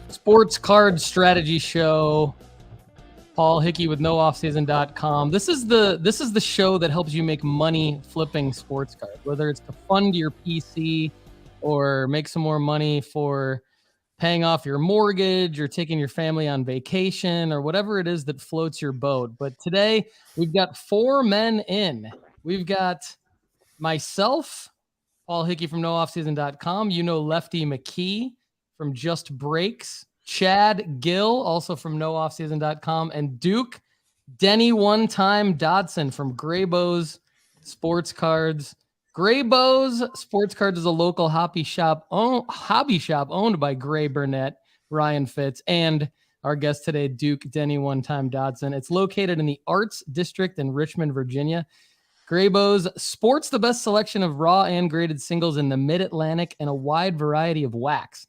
Sports Card Strategy Show. Paul Hickey with NoOffSeason.com. This is the show that helps you make money flipping sports cards, whether it's to fund your PC or make some more money for paying off your mortgage or taking your family on vacation or whatever it is that floats your boat. But today we've got 4 men in. We've got myself, Paul Hickey from NoOffSeason.com. Lefty McKee from Just Breaks. Chad Guell, also from NoOffSeason.com, and Duke Denny One-Time Dodson from Graybo's Sports Cards. Graybo's Sports Cards is a local hobby shop owned by Gray Burnett, Ryan Fitz, and our guest today, Duke Denny One-Time Dodson. It's located in the Arts District in Richmond, Virginia. Graybo's sports the best selection of raw and graded singles in the Mid-Atlantic and a wide variety of wax.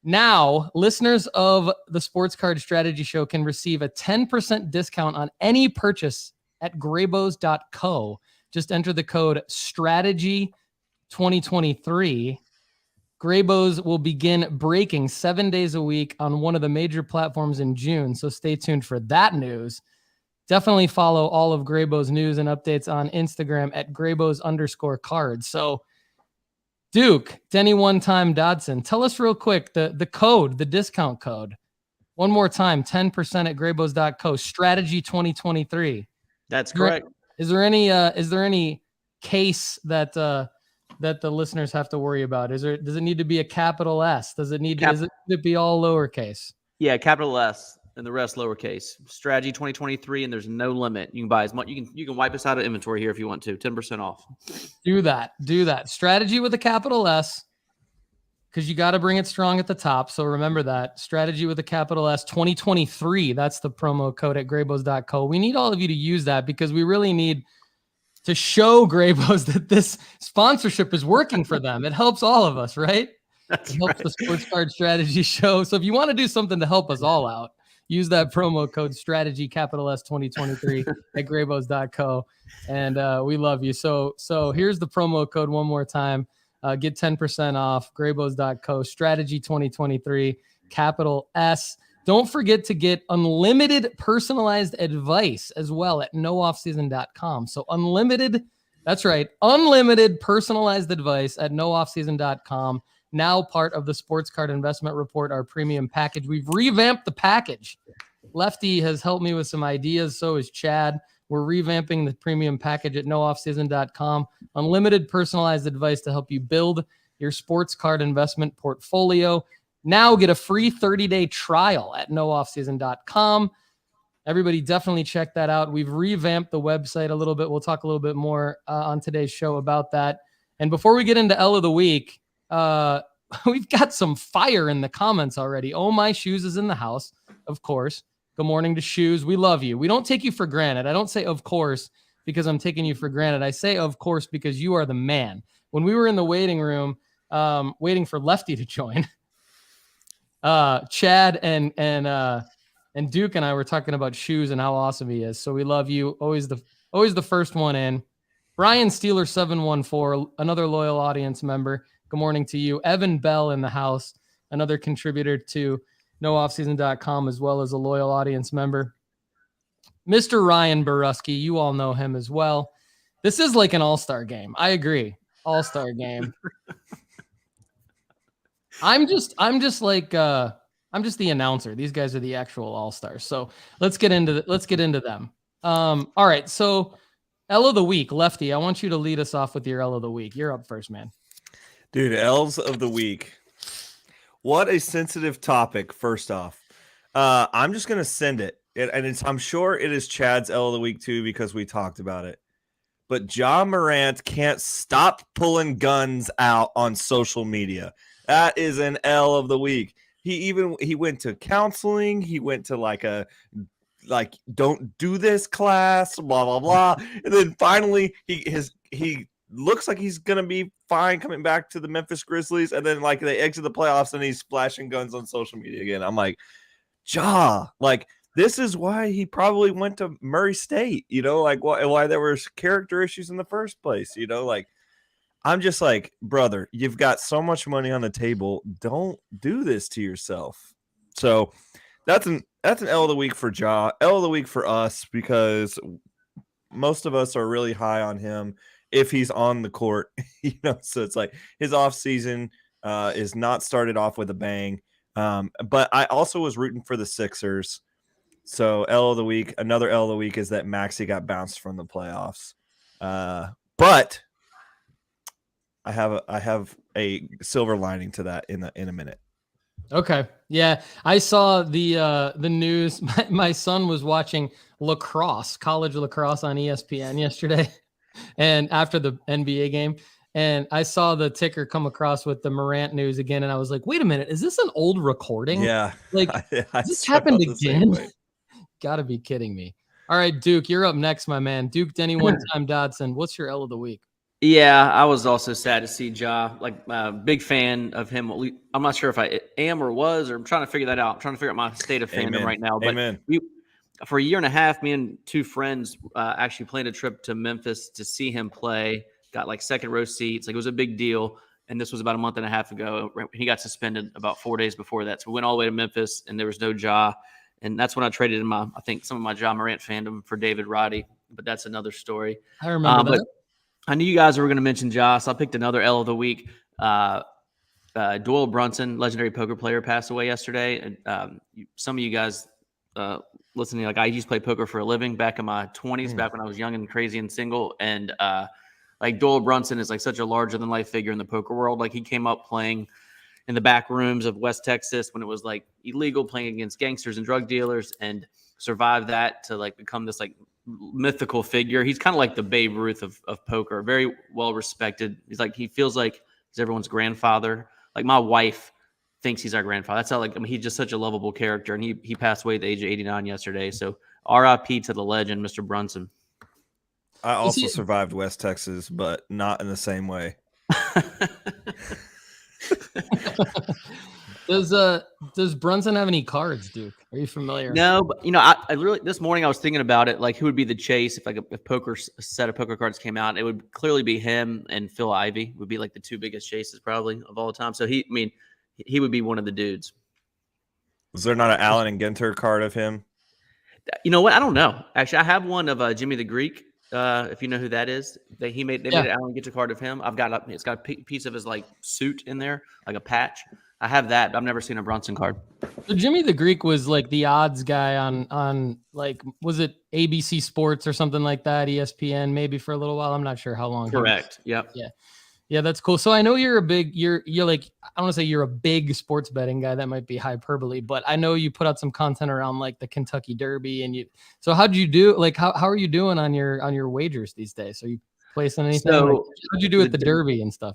Now, listeners of the Sports Card Strategy Show can receive a 10% discount on any purchase at graybos.co. Just enter the code STRATEGY2023. Graybos will begin breaking 7 days a week on one of the major platforms in June, so stay tuned for that news. Definitely follow all of Graybos news and updates on Instagram at Graybos_cards. So, Duke, Denny One-Time Dodson, tell us real quick the discount code. One more time, 10% at graybos.co, strategy 2023. That's correct. Is there any case that the listeners have to worry about? Does it need to be a capital S? Does it need to be all lowercase? Yeah, capital S and the rest lowercase. Strategy 2023, and there's no limit. You can buy as much. You can wipe us out of inventory here if you want to. 10% off. Do that. Strategy with a capital S, because you got to bring it strong at the top. So remember that. Strategy with a capital S 2023. That's the promo code at graybos.co. We need all of you to use that because we really need to show Graybos that this sponsorship is working for them. It helps all of us, right? It helps the Sports Card Strategy Show. So if you want to do something to help us all out, use that promo code strategy capital S 2023 at graybos.co. And we love you. So here's the promo code one more time. Get 10% off graybos.co, strategy 2023, capital S. Don't forget to get unlimited personalized advice as well at nooffseason.com. So unlimited personalized advice at nooffseason.com. Now part of the Sports Card Investment Report, our premium package. We've revamped the package. Lefty has helped me with some ideas. So is Chad. We're revamping the premium package at nooffseason.com. Unlimited personalized advice to help you build your sports card investment portfolio. Now get a free 30-day trial at nooffseason.com. Everybody definitely check that out. We've revamped the website a little bit. We'll talk a little bit more on today's show about that. And before we get into L of the Week, we've got some fire in the comments already. Oh, my shoes is in the house, of course. Good morning to Shoes. We love you. We don't take you for granted. I don't say of course because I'm taking you for granted. I say of course because you are the man. When we were in the waiting room, waiting for Lefty to join, Chad and Duke and I were talking about Shoes and how awesome he is. So we love you. Always the first one in. Brian Steeler 714, another loyal audience member. Good morning to you. Evan Bell in the house, another contributor to nooffseason.com, as well as a loyal audience member. Mr. Ryan Borusky, you all know him as well. This is like an all-star game. I agree. All-star game. I'm just the announcer. These guys are the actual all-stars. So let's get into them. All right. So L of the week, Lefty, I want you to lead us off with your L of the week. You're up first, man. Dude, L's of the week. What a sensitive topic, first off. I'm just going to send it. I'm sure it is Chad's L of the week, too, because we talked about it. But John Morant can't stop pulling guns out on social media. That is an L of the week. He went to counseling. He went to don't do this class, blah, blah, blah. And then finally, he looks like he's going to be fine coming back to the Memphis Grizzlies. And then they exit the playoffs and he's splashing guns on social media again. I'm like, this is why he probably went to Murray State, like why there was character issues in the first place, like I'm just like, brother, you've got so much money on the table. Don't do this to yourself. So that's an L of the week for Ja, L of the week for us, because most of us are really high on him if he's on the court, so it's like his off season is not started off with a bang. But I also was rooting for the Sixers. So L of the week, another L of the week is that Maxey got bounced from the playoffs. But I have a silver lining to that in a minute. Okay. Yeah. I saw the news. My son was watching college lacrosse on ESPN yesterday. And after the NBA game, and I saw the ticker come across with the Morant news again. And I was like, wait a minute, is this an old recording? Yeah. Like, this happened again? Gotta be kidding me. All right, Duke, you're up next, my man. Duke Denny one time Dodson. What's your L of the week? Yeah, I was also sad to see Ja. Like, big fan of him. I'm not sure if I am or was, or I'm trying to figure that out. I'm trying to figure out my state of fandom right now. But for a year and a half, me and two friends actually planned a trip to Memphis to see him play. Got like second row seats. Like, it was a big deal. And this was about a month and a half ago. He got suspended about 4 days before that. So we went all the way to Memphis, and there was no Ja. And that's when I traded in I think some of my Ja Morant fandom for David Roddy. But that's another story. I remember that. I knew you guys were going to mention Ja, so I picked another L of the week. Doyle Brunson, legendary poker player, passed away yesterday. And some of you guys listening, like, I used to play poker for a living back in my 20s, back when I was young and crazy and single. And like, Doyle Brunson is like such a larger than life figure in the poker world. Like, he came up playing in the back rooms of West Texas when it was like illegal, playing against gangsters and drug dealers, and survived that to like become this like mythical figure. He's kind of like the Babe Ruth of poker, very well respected. He feels like he's everyone's grandfather. Like, my wife thinks he's our grandfather. That's how, like, I mean, he's just such a lovable character. And he passed away at the age of 89 yesterday. So RIP to the legend, Mr. Brunson. I also survived West Texas, but not in the same way. Does Brunson have any cards, Duke? Are you familiar? No, but I really, this morning I was thinking about it, like, who would be the chase if like a set of poker cards came out. It would clearly be him, and Phil Ivey would be like the two biggest chases probably of all time. So he would be one of the dudes. Was there not an Allen and Ginter card of him? You know what? I don't know. Actually, I have one of Jimmy the Greek. If you know who that is, they made an Allen Ginter card of him. It's got a piece of his like suit in there, like a patch. I have that, but I've never seen a Brunson card. So Jimmy the Greek was like the odds guy on like, was it ABC Sports or something like that, ESPN maybe for a little while. I'm not sure how long. Correct. Yep. Yeah, that's cool. So I know you're like, I don't want to say you're a big sports betting guy. That might be hyperbole, but I know you put out some content around like the Kentucky Derby, so how'd you do? Like, how are you doing on your wagers these days? Are you placing anything? So, how'd you do with the Derby and stuff?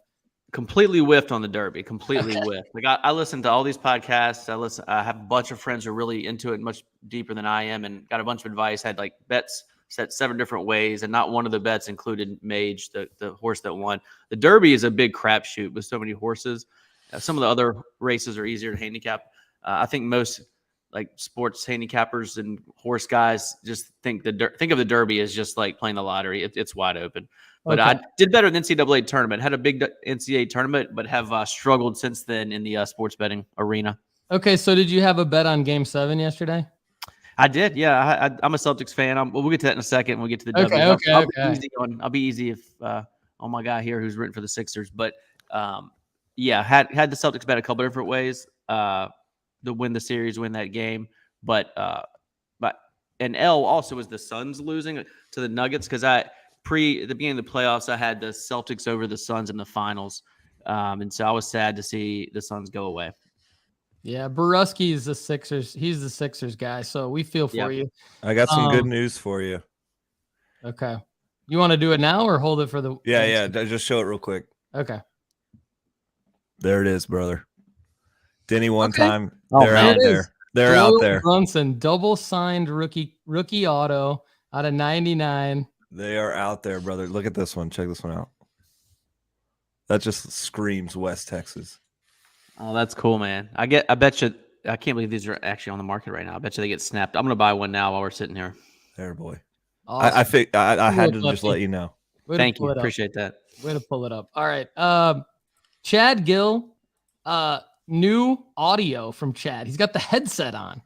Completely whiffed on the Derby. Completely whiffed. Like, I listen to all these podcasts. I have a bunch of friends who are really into it, much deeper than I am, and got a bunch of advice. Had like bets set 7 different ways, and not one of the bets included Mage, the horse that won. The Derby is a big crapshoot with so many horses. Some of the other races are easier to handicap. I think most like sports handicappers and horse guys just think of the Derby as just like playing the lottery. It's wide open. But okay. I did better in the NCAA tournament. Had a big NCAA tournament, but have struggled since then in the sports betting arena. Okay, so did you have a bet on Game 7 yesterday? I did, yeah. I'm a Celtics fan. We'll get to that in a second when we get to the W. I'll be easy if on my guy here who's written for the Sixers. But had the Celtics bet a couple different ways to win the series, win that game. But L also was the Suns losing to the Nuggets, because at the beginning of the playoffs, I had the Celtics over the Suns in the finals. And so I was sad to see the Suns go away. Yeah, Borusky is the Sixers. He's the Sixers guy, so we feel for you. I got some good news for you. Okay. You want to do it now or hold it for the... Yeah. Just show it real quick. Okay. There it is, brother. Denny one time. They're out there. They're out there. Brunson, double signed rookie auto out of 99. They are out there, brother. Look at this one. Check this one out. That just screams West Texas. Oh, that's cool, man. I bet you I can't believe these are actually on the market right now. I bet you they get snapped. I'm gonna buy one now while we're sitting here. There, boy. Awesome. I had to Lefty. just let you know. Thank you. Appreciate that. Way to pull it up. All right. Chad Guell, new audio from Chad. He's got the headset on.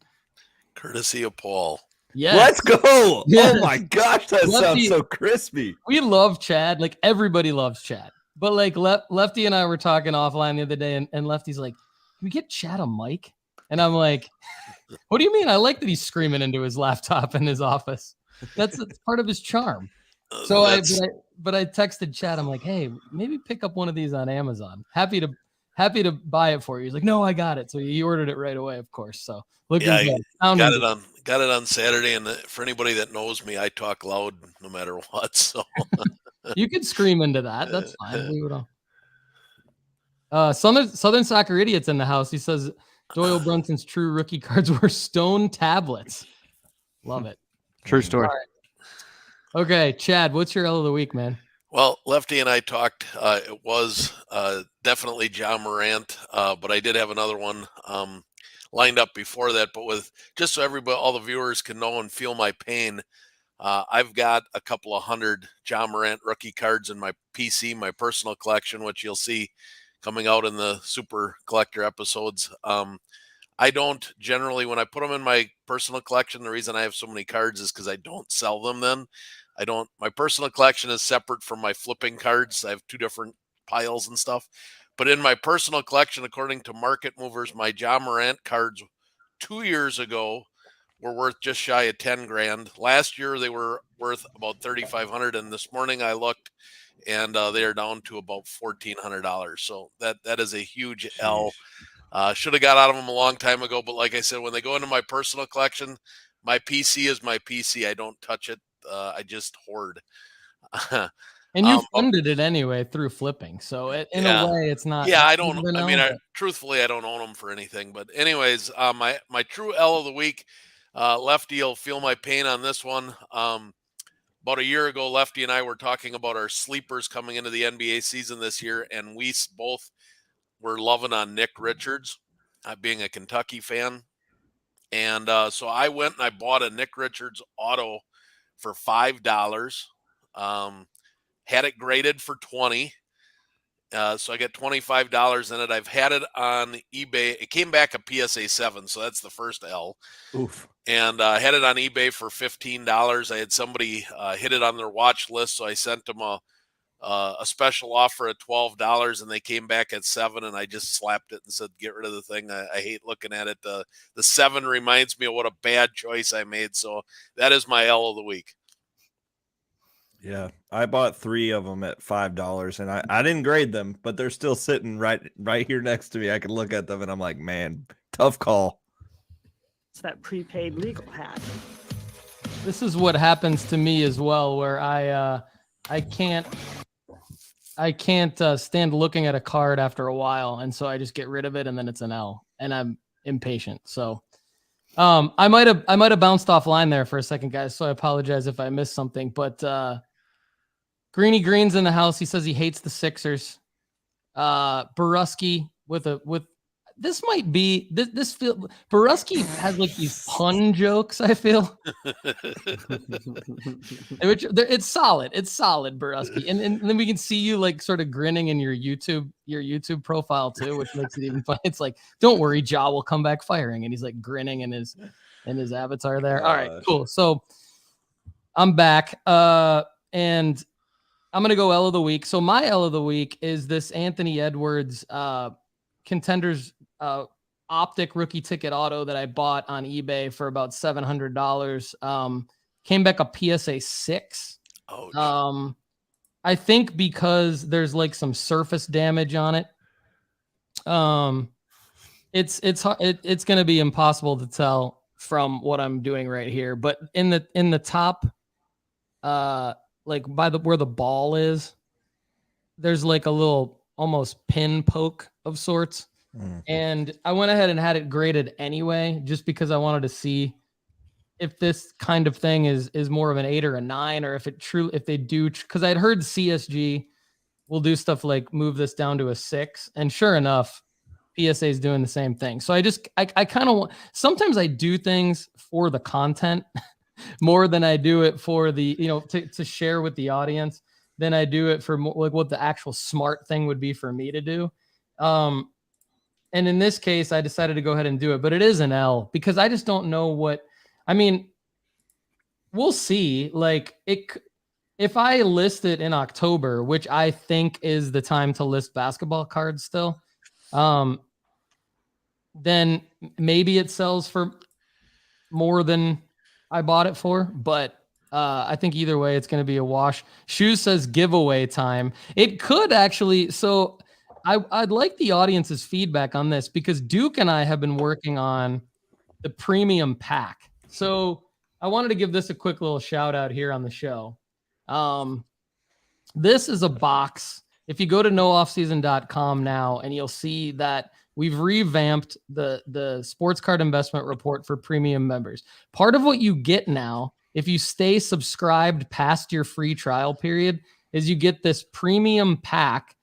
Courtesy of Paul. Yes. Let's go. Yes. Oh my gosh, that sounds so crispy. We love Chad. Like everybody loves Chad. But like Lefty and I were talking offline the other day, and Lefty's like, "Can we get Chad a mic?" And I'm like, "What do you mean? I like that he's screaming into his laptop in his office. That's part of his charm." So I texted Chad. I'm like, "Hey, maybe pick up one of these on Amazon. Happy to buy it for you." He's like, "No, I got it." So he ordered it right away, of course. So looking good. Got it on Saturday, and for anybody that knows me, I talk loud no matter what. So you could scream into that. That's fine. We would all. Southern Soccer Idiot's in the house. He says Doyle Brunson's true rookie cards were stone tablets. Love it. True story. Right. Okay, Chad, what's your L of the week, man? Well, Lefty and I talked. It was definitely John Morant, but I did have another one lined up before that. But with just so everybody, all the viewers can know and feel my pain, I've got a couple of hundred John Morant rookie cards in my PC, my personal collection, which you'll see coming out in the Super Collector episodes. I don't generally, when I put them in my personal collection, the reason I have so many cards is because I don't sell them then. My personal collection is separate from my flipping cards. I have two different piles and stuff. But in my personal collection, according to Market Movers, my John Morant cards 2 years ago were worth just shy of 10 grand. Last year, they were worth about 3,500. And this morning I looked and they are down to about $1,400. So that is a huge L. Should have got out of them a long time ago. But like I said, when they go into my personal collection, my PC is my PC. I don't touch it. I just hoard. And you funded it anyway through flipping. So in a way, it's not. Yeah, I don't. I mean, truthfully, I don't own them for anything. But anyways, my true L of the week, Lefty will feel my pain on this one. About a year ago, Lefty and I were talking about our sleepers coming into the NBA season this year, and we both were loving on Nick Richards, being a Kentucky fan. And so I went and I bought a Nick Richards auto for $5. Had it graded for $20. So I got $25 in it. I've had it on eBay. It came back a PSA 7, so that's the first L. Oof. And I had it on eBay for $15. I had somebody hit it on their watch list, so I sent them a special offer at $12, and they came back at $7, and I just slapped it and said, get rid of the thing. I hate looking at it. The 7 reminds me of what a bad choice I made. So that is my L of the week. Yeah, I bought 3 of them at $5, and I didn't grade them, but they're still sitting right here next to me. I can look at them, and I'm like, man, tough call. It's that prepaid legal hat. This is what happens to me as well, where I can't stand looking at a card after a while, and so I just get rid of it, and then it's an L, and I'm impatient. So I might have bounced offline there for a second, guys. So I apologize if I missed something. But Greeny Green's in the house. He says he hates the Sixers. Borusky with this might be this feel. Borusky has like these pun jokes, I feel. Which it's solid. It's solid, Borusky. And then we can see you like sort of grinning in your YouTube profile too, which makes it even fun. It's like, don't worry, Ja will come back firing. And he's like grinning in his avatar there. All right, cool. So I'm back. And I'm gonna go L of the week. So my L of the week is this Anthony Edwards Contenders optic rookie ticket auto that I bought on eBay for about $700. Came back a PSA 6. Oh, I think because there's like some surface damage on it. It's going to be impossible to tell from what I'm doing right here, but in the top, like by where the ball is, there's like a little almost pin poke of sorts. And I went ahead and had it graded anyway, just because I wanted to see if this kind of thing is more of an 8 or a 9, or if they do, because I'd heard CSG will do stuff like move this down to a 6. And sure enough, PSA is doing the same thing. So I kind of want, sometimes I do things for the content more than I do it for the, to share with the audience than I do it for like what the actual smart thing would be for me to do. And in this case, I decided to go ahead and do it, but it is an L because I just don't know we'll see. Like if I list it in October, which I think is the time to list basketball cards still, then maybe it sells for more than I bought it for, but I think either way, it's going to be a wash. Shoes says giveaway time. It could actually. So I'd like the audience's feedback on this because Duke and I have been working on the premium pack. So I wanted to give this a quick little shout out here on the show. This is a box. If you go to nooffseason.com now, and you'll see that we've revamped the sports card investment report for premium members. Part of what you get now, if you stay subscribed past your free trial period, is you get this premium pack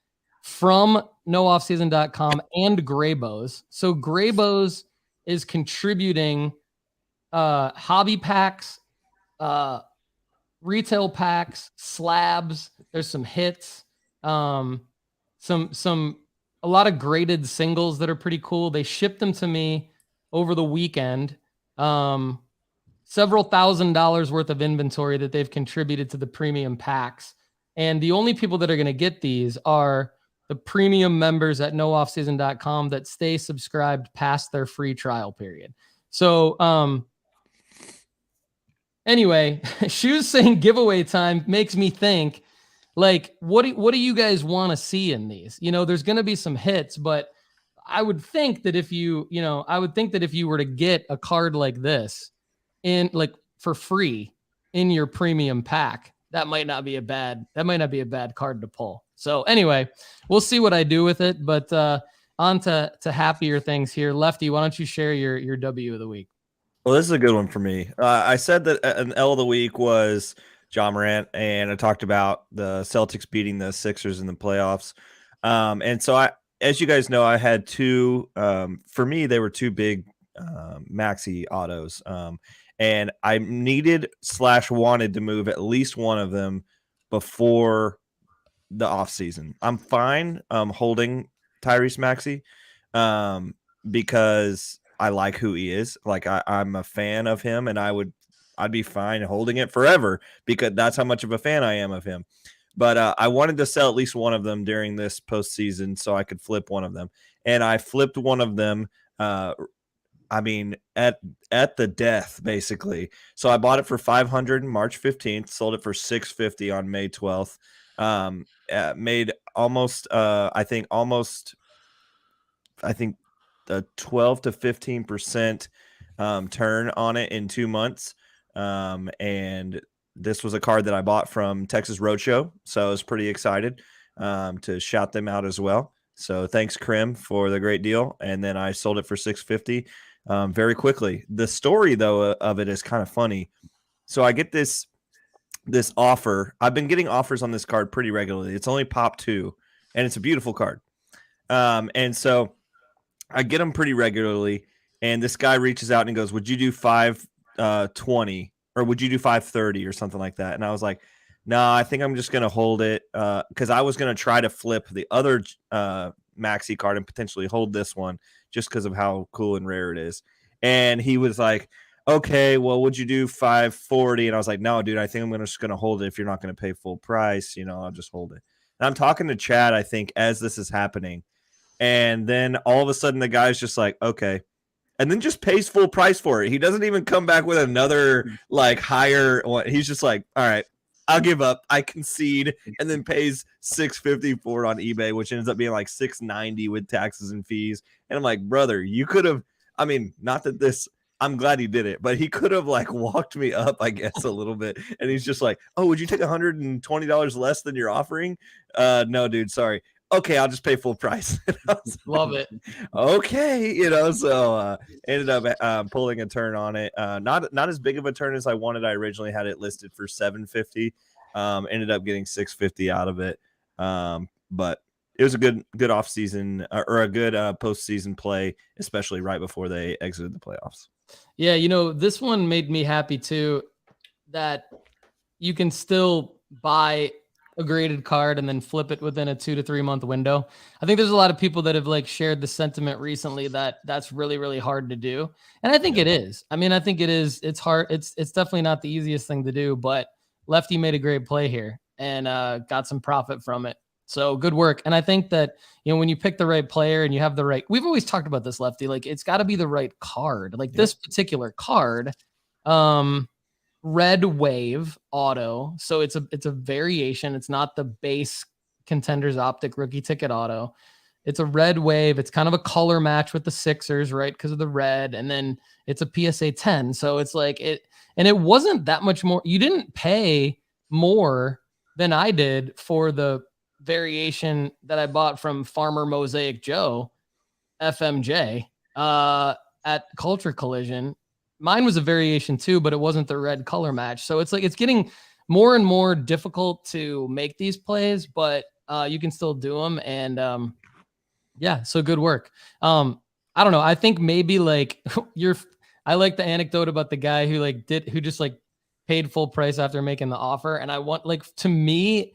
from nooffseason.com and Graybo's. So Graybo's is contributing hobby packs, retail packs, slabs. There's some hits, a lot of graded singles that are pretty cool. They shipped them to me over the weekend. Several $1,000s worth of inventory that they've contributed to the premium packs. And the only people that are going to get these are the premium members at nooffseason.com that stay subscribed past their free trial period. So, anyway, Shoes saying giveaway time makes me think, like, what do you guys want to see in these? There's going to be some hits, but I would think that if you were to get a card like this in like for free in your premium pack, that might not be a bad card to pull. So anyway, we'll see what I do with it, but on to happier things here. Lefty, why don't you share your W of the week? Well, this is a good one for me. I said that an L of the week was Ja Morant, and I talked about the Celtics beating the Sixers in the playoffs. And so as you guys know, I had two, for me, they were two big maxi autos. And I needed/wanted to move at least one of them before the offseason. I'm fine holding Tyrese Maxey because I like who he is. Like I'm a fan of him, and I'd be fine holding it forever because that's how much of a fan I am of him. But I wanted to sell at least one of them during this postseason so I could flip one of them. And I flipped one of them, at the death, basically. So I bought it for $500 March 15th, sold it for $650 on May 12th. Made almost, I think the 12 to 15% turn on it in 2 months. And this was a card that I bought from Texas Roadshow, so I was pretty excited to shout them out as well. So thanks, Krim, for the great deal. And then I sold it for $650 very quickly. The story, though, of it is kind of funny. So I get this offer. I've been getting offers on this card pretty regularly. It's only pop 2, and it's a beautiful card. And so I get them pretty regularly, and this guy reaches out and goes, "Would you do 520 or would you do 530 or something like that?" And I was like, "No, I think I'm just going to hold it because I was going to try to flip the other maxi card and potentially hold this one just because of how cool and rare it is." And he was like, "Okay, well, would you do 540?" And I was like, "No, dude, I think I'm just going to hold it. If you're not going to pay full price, I'll just hold it." And I'm talking to Chad, I think, as this is happening. And then all of a sudden the guy's just like, "Okay." And then just pays full price for it. He doesn't even come back with another like higher one. He's just like, "All right, I'll give up. I concede," and then pays $650 for it on eBay, which ends up being like $690 with taxes and fees. And I'm like, brother, you could have, not that this, I'm glad he did it, but he could have like walked me up, I guess, a little bit. And he's just like, "Oh, would you take $120 less than you're offering?" No, dude, sorry. "Okay, I'll just pay full price." Love it. Okay, so ended up pulling a turn on it. Not as big of a turn as I wanted. I originally had it listed for $750. Ended up getting $650 out of it. But it was a good off season or a good postseason play, especially right before they exited the playoffs. Yeah, this one made me happy too, that you can still buy a graded card and then flip it within a 2 to 3 month window. I think there's a lot of people that have like shared the sentiment recently that that's really, really hard to do. And I think it is. I mean, I think it is. It's hard. It's definitely not the easiest thing to do, but Lefty made a great play here and got some profit from it. So good work. And I think that, when you pick the right player and you have the right, we've always talked about this, Lefty, like it's got to be the right card. Like this particular card, Red Wave auto. So it's a variation. It's not the base Contenders Optic rookie ticket auto. It's a Red Wave. It's kind of a color match with the Sixers, right? Because of the red. And then it's a PSA 10. So it's like and it wasn't that much more. You didn't pay more than I did for the variation that I bought from Farmer Mosaic Joe, FMJ, at Culture Collision. Mine was a variation too, but it wasn't the red color match. So it's like it's getting more and more difficult to make these plays, but you can still do them. And so good work. I don't know. I think maybe like I like the anecdote about the guy who just like paid full price after making the offer. And I want, like, to me,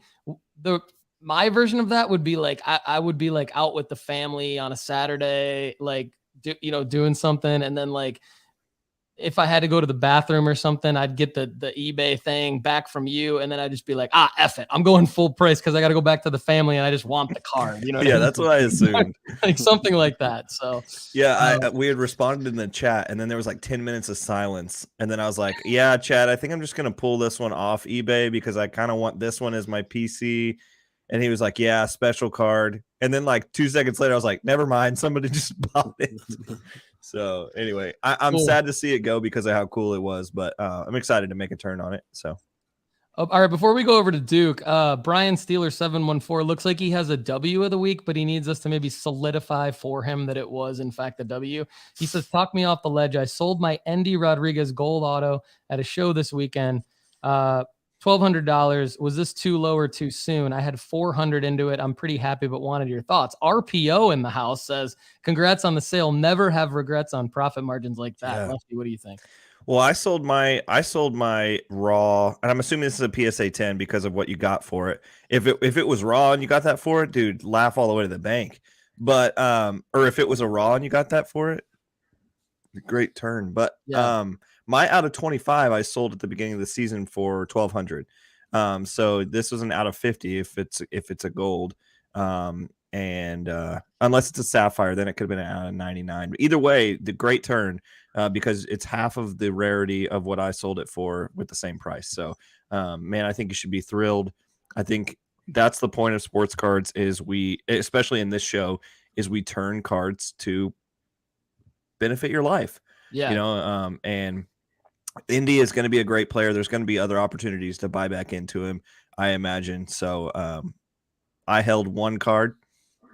my version of that would be like I would be like out with the family on a Saturday, like doing something, and then like if I had to go to the bathroom or something, I'd get the eBay thing back from you, and then I'd just be like, F it, I'm going full price because I got to go back to the family and I just want the card. Yeah, that's what I assumed. Like something like that. So yeah, we had responded in the chat, and then there was like 10 minutes of silence, and then I was like, yeah, Chad, I think I'm just gonna pull this one off eBay because I kind of want this one as my PC. And he was like, yeah, special card. And then like 2 seconds later, I was like, never mind, somebody just bought it. So anyway, I'm sad to see it go because of how cool it was, but I'm excited to make a turn on it. So, all right, before we go over to Duke, Brian Steeler 714 looks like he has a W of the week, but he needs us to maybe solidify for him that it was in fact a W. He says, talk me off the ledge. I sold my Endy Rodriguez gold auto at a show this weekend. $1,200. Was this too low or too soon? I had $400 into it. I'm pretty happy, but wanted your thoughts. RPO in the house says, congrats on the sale. Never have regrets on profit margins like that. Yeah. Lefty, what do you think? Well, I sold my raw, and I'm assuming this is a PSA 10 because of what you got for it. If it was raw and you got that for it, dude, laugh all the way to the bank. But or if it was a raw and you got that for it, great turn. But my out of 25, I sold at the beginning of the season for $1,200. So this was an out of 50 if it's a gold. And unless it's a sapphire, then it could have been an out of 99. But either way, the great turn because it's half of the rarity of what I sold it for with the same price. So, man, I think you should be thrilled. I think that's the point of sports cards is especially in this show, is we turn cards to benefit your life. Yeah. And Indy is going to be a great player. There's going to be other opportunities to buy back into him, I imagine. So I held one card.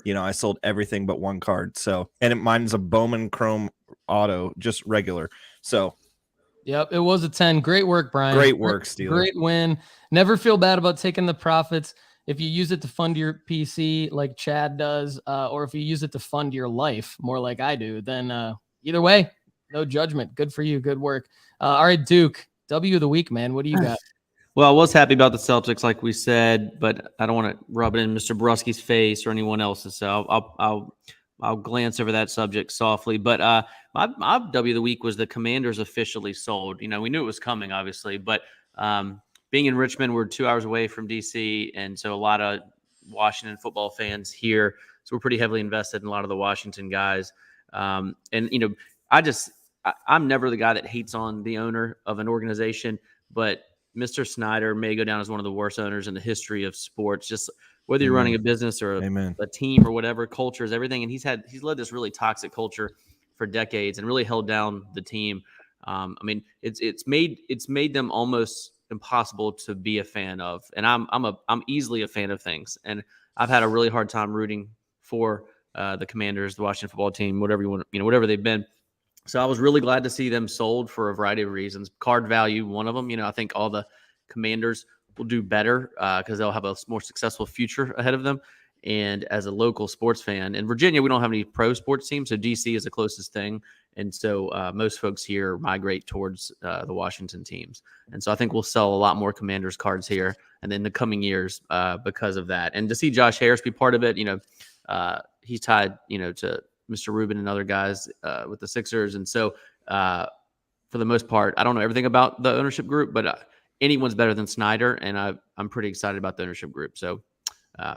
I sold everything but one card. So, and mine's a Bowman Chrome auto, just regular. So, yep, it was a 10. Great work, Brian. Great work, Steeler. Great win. Never feel bad about taking the profits. If you use it to fund your PC like Chad does, or if you use it to fund your life more like I do, then either way, no judgment. Good for you. Good work. All right, Duke, W of the week, man. What do you got? Well, I was happy about the Celtics, like we said, but I don't want to rub it in Mr. Brusky's face or anyone else's. So I'll glance over that subject softly. But my W of the week was the Commanders officially sold. We knew it was coming, obviously, but being in Richmond, we're 2 hours away from DC, and so a lot of Washington football fans here. So we're pretty heavily invested in a lot of the Washington guys. I'm never the guy that hates on the owner of an organization, but Mr. Snyder may go down as one of the worst owners in the history of sports. Just whether you're running a business or a team or whatever, culture is everything. And he's led this really toxic culture for decades and really held down the team. It's made them almost impossible to be a fan of. And I'm easily a fan of things. And I've had a really hard time rooting for the Commanders, the Washington football team, whatever you want, whatever they've been. So I was really glad to see them sold for a variety of reasons. Card value, one of them. I think all the Commanders will do better because they'll have a more successful future ahead of them. And as a local sports fan in Virginia, we don't have any pro sports teams, so DC is the closest thing. And so most folks here migrate towards the Washington teams. And so I think we'll sell a lot more Commanders cards here and in the coming years because of that. And to see Josh Harris be part of it, he's tied, to Mr. Rubin and other guys with the Sixers. And so for the most part, I don't know everything about the ownership group, but anyone's better than Snyder. And I'm pretty excited about the ownership group. So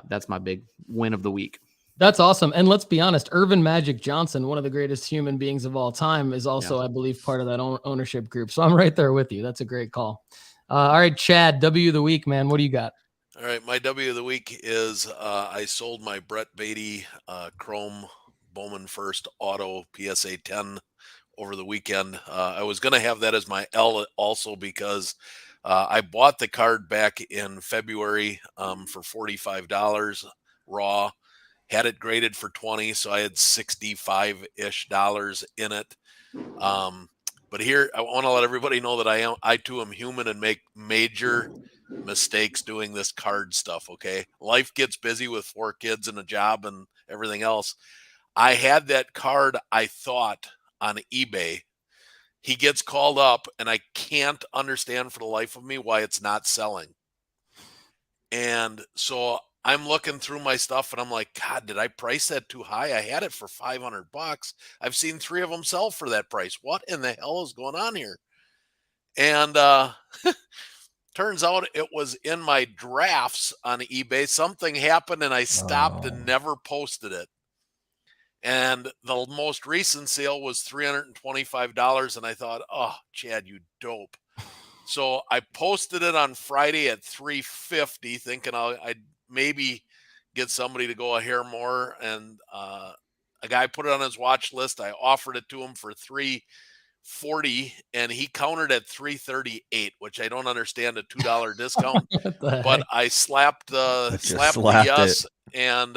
that's my big win of the week. That's awesome. And let's be honest, Irvin Magic Johnson, one of the greatest human beings of all time, is also, I believe, part of that ownership group. So I'm right there with you. That's a great call. All right, Chad, W of the week, man. What do you got? All right, my W of the week is I sold my Brett Beatty Chrome Bowman First Auto PSA 10 over the weekend. I was going to have that as my L also because I bought the card back in February for $45 raw. Had it graded for 20, so I had $65-ish in it. But here, I want to let everybody know that I too am human and make major mistakes doing this card stuff, okay? Life gets busy with 4 kids and a job and everything else. I had that card, I thought, on eBay. He gets called up, and I can't understand for the life of me why it's not selling. And so I'm looking through my stuff and I'm like, God, did I price that too high? I had it for $500. I've seen 3 of them sell for that price. What in the hell is going on here? And turns out it was in my drafts on eBay. Something happened and I stopped and never posted it. And the most recent sale was $325. And I thought, oh, Chad, you dope. So I posted it on Friday at $350, thinking I'd maybe get somebody to go a hair more. And a guy put it on his watch list. I offered it to him for $340, and he countered at $338, which I don't understand a $2 discount. But I slapped the yes and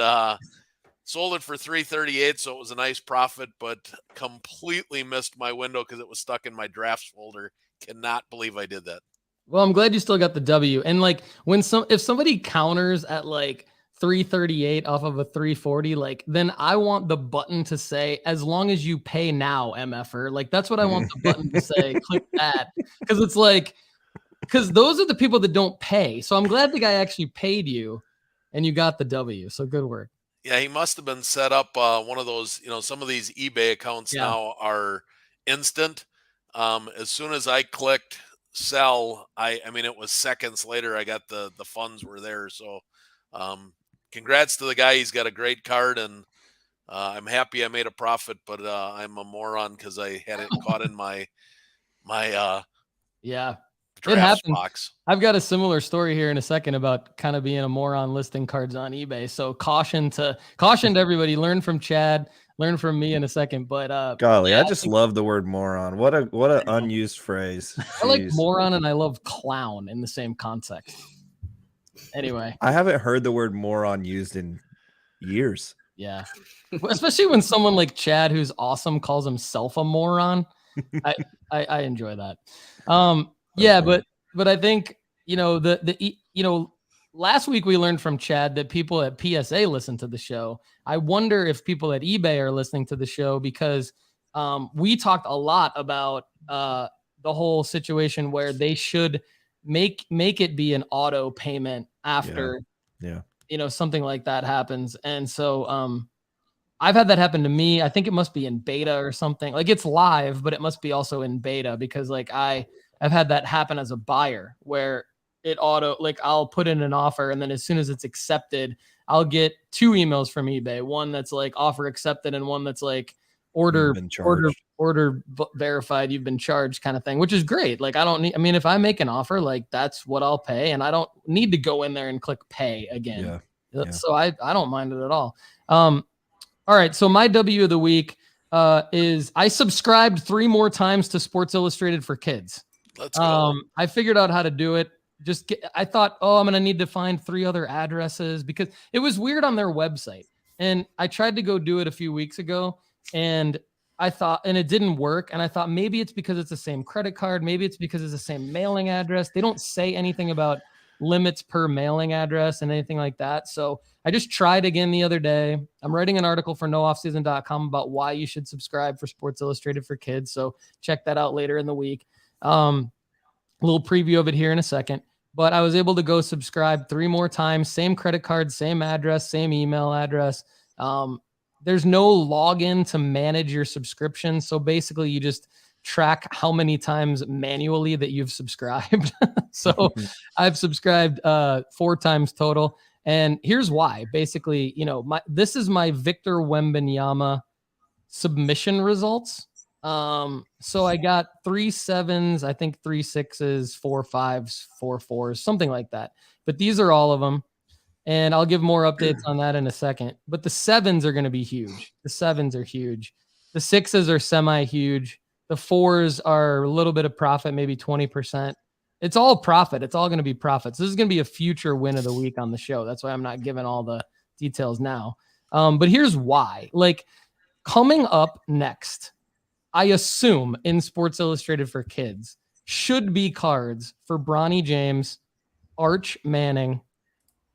sold it for $338. So it was a nice profit, but completely missed my window because it was stuck in my drafts folder. Cannot believe I did that. Well, I'm glad you still got the W. And like if somebody counters at like 338 off of a 340, like then I want the button to say, as long as you pay now, MFer. Like that's what I want the button to say. Click that. Because it's like, because those are the people that don't pay. So I'm glad the guy actually paid you and you got the W. So good work. Yeah, he must have been set up one of those, some of these eBay accounts now are instant. As soon as I clicked sell, I mean, it was seconds later, I got the funds were there. So, congrats to the guy. He's got a great card, and I'm happy I made a profit, but I'm a moron because I had it caught in my it happens. box. I've got a similar story here in a second about kind of being a moron listing cards on eBay. So caution to everybody. Learn from Chad. Learn from me in a second. But golly, I just love the word moron. What an unused phrase. I like moron and I love clown in the same context. Anyway, I haven't heard the word moron used in years. Yeah, especially when someone like Chad, who's awesome, calls himself a moron. I enjoy that. Yeah, but I think last week we learned from Chad that people at PSA listen to the show. I wonder if people at eBay are listening to the show because we talked a lot about the whole situation where they should make it be an auto payment after something like that happens. And so I've had that happen to me. I think it must be in beta or something. Like it's live, but it must be also in beta because like I've had that happen as a buyer where it I'll put in an offer and then as soon as it's accepted, I'll get 2 emails from eBay. One that's like offer accepted and one that's like order verified, you've been charged kind of thing, which is great. Like if I make an offer, like that's what I'll pay and I don't need to go in there and click pay again. Yeah. So I don't mind it at all. All right. So my W of the week is I subscribed 3 more times to Sports Illustrated for Kids. Let's go. I figured out how to do it. I thought, I'm going to need to find 3 other addresses because it was weird on their website. And I tried to go do it a few weeks ago and it didn't work. And I thought maybe it's because it's the same credit card. Maybe it's because it's the same mailing address. They don't say anything about limits per mailing address and anything like that. So I just tried again the other day. I'm writing an article for nooffseason.com about why you should subscribe for Sports Illustrated for Kids. So check that out later in the week. A little preview of it here in a second. But I was able to go subscribe 3 more times, same credit card, same address, same email address. There's no login to manage your subscription. So basically you just track how many times manually that you've subscribed. So I've subscribed 4 times total. And here's why. Basically, this is my Victor Wembanyama submission results. So I got 3 7s, I think 3 6s, 4 5s, 4 4s, something like that. But these are all of them. And I'll give more updates on that in a second. But the 7s are going to be huge. The 7s are huge. The 6s are semi-huge. The 4s are a little bit of profit, maybe 20%. It's all profit. It's all going to be profits. This is going to be a future win of the week on the show. That's why I'm not giving all the details now. But here's why. Like, coming up next, I assume in Sports Illustrated for Kids should be cards for Bronny James, Arch Manning,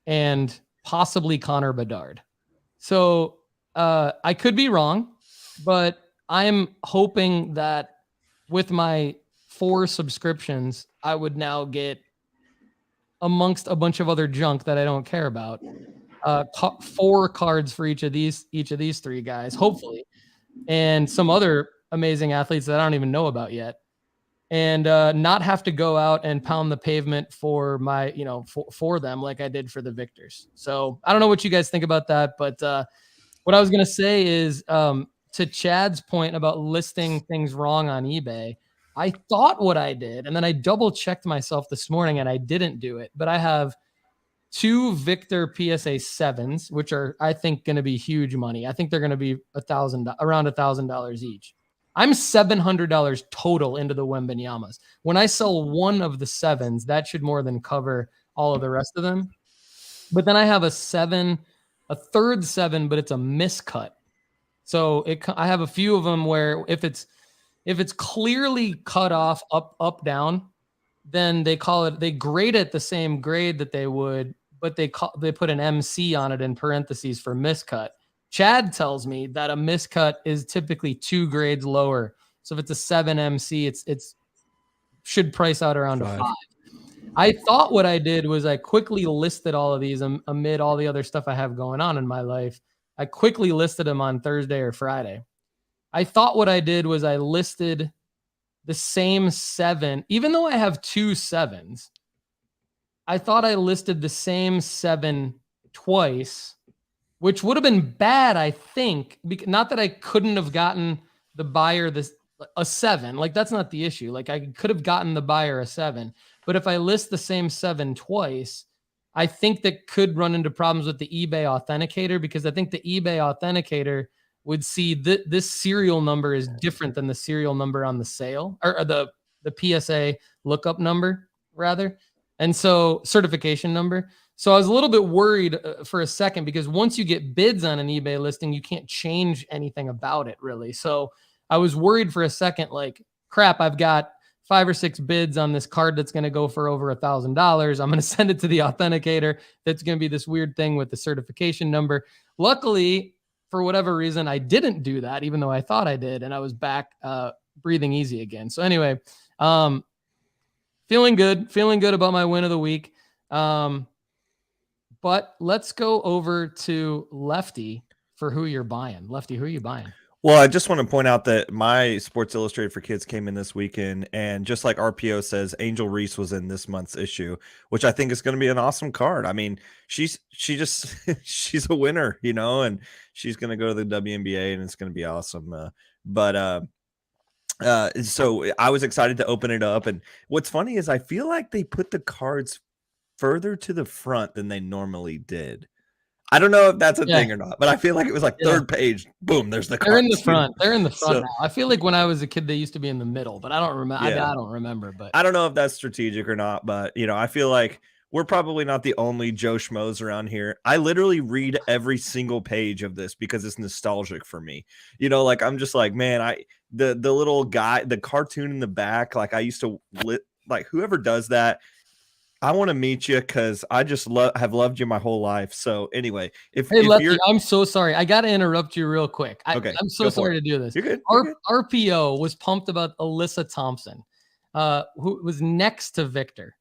and possibly Connor Bedard. So I could be wrong, but I'm hoping that with my 4 subscriptions, I would now get, amongst a bunch of other junk that I don't care about, 4 cards for each of these 3 guys, hopefully, and some other amazing athletes that I don't even know about yet, and not have to go out and pound the pavement for my, for them like I did for the Victors. So I don't know what you guys think about that, but what I was going to say is, to Chad's point about listing things wrong on eBay, I thought what I did, and then I double checked myself this morning and I didn't do it, but I have 2 Victor PSA 7s, which are, I think, going to be huge money. I think they're going to be around $1,000 each. I'm $700 total into the Wembanyamas. When I sell one of the 7s, that should more than cover all of the rest of them. But then I have a 3rd 7, but it's a miscut. So I have a few of them where if it's clearly cut off up, down, then they grade it the same grade that they would, but they put an MC on it in parentheses for miscut. Chad tells me that a miscut is typically 2 grades lower. So if it's a 7 MC, it's should price out around 5. A 5. I thought what I did was I quickly listed all of these amid all the other stuff I have going on in my life. I quickly listed them on Thursday or Friday. I thought what I did was I listed the same 7, even though I have 2 7s. I thought I listed the same 7 twice, which would have been bad, I think. Not that I couldn't have gotten the buyer a 7. Like, that's not the issue. Like, I could have gotten the buyer a 7. But if I list the same 7 twice, I think that could run into problems with the eBay authenticator, because I think the eBay authenticator would see this serial number is different than the serial number on the sale, or the PSA lookup number, rather. And so certification number. So I was a little bit worried for a second, because once you get bids on an eBay listing, you can't change anything about it, really. So I was worried for a second, like, crap, I've got 5 or 6 bids on this card that's going to go for over $1,000. I'm going to send it to the authenticator. That's going to be this weird thing with the certification number. Luckily, for whatever reason, I didn't do that, even though I thought I did. And I was back breathing easy again. So anyway, feeling good about my win of the week. But let's go over to Lefty for who you're buying. Lefty, who are you buying? Well, I just want to point out that my Sports Illustrated for Kids came in this weekend, and just like RPO says, Angel Reese was in this month's issue, which I think is going to be an awesome card. I mean, she's a winner, and she's going to go to the WNBA, and it's going to be awesome. So I was excited to open it up, and what's funny is I feel like they put the cards further to the front than they normally did. I don't know if that's a thing or not, but I feel like it was like 3rd page. Boom, there's the cards. They're in the front. They're in the front now. I feel like when I was a kid, they used to be in the middle, but I don't remember. I don't remember. But I don't know if that's strategic or not. But I feel like we're probably not the only Joe Schmoes around here. I literally read every single page of this because it's nostalgic for me. Like, I'm just like, man, the little guy, the cartoon in the back, like I used to like whoever does that. I want to meet you because I just have loved you my whole life. So anyway, if Lefty, you're I'm so sorry. I got to interrupt you real quick. okay, I'm so sorry to do this. You're good. You're good. RPO was pumped about Alyssa Thompson, who was next to Victor.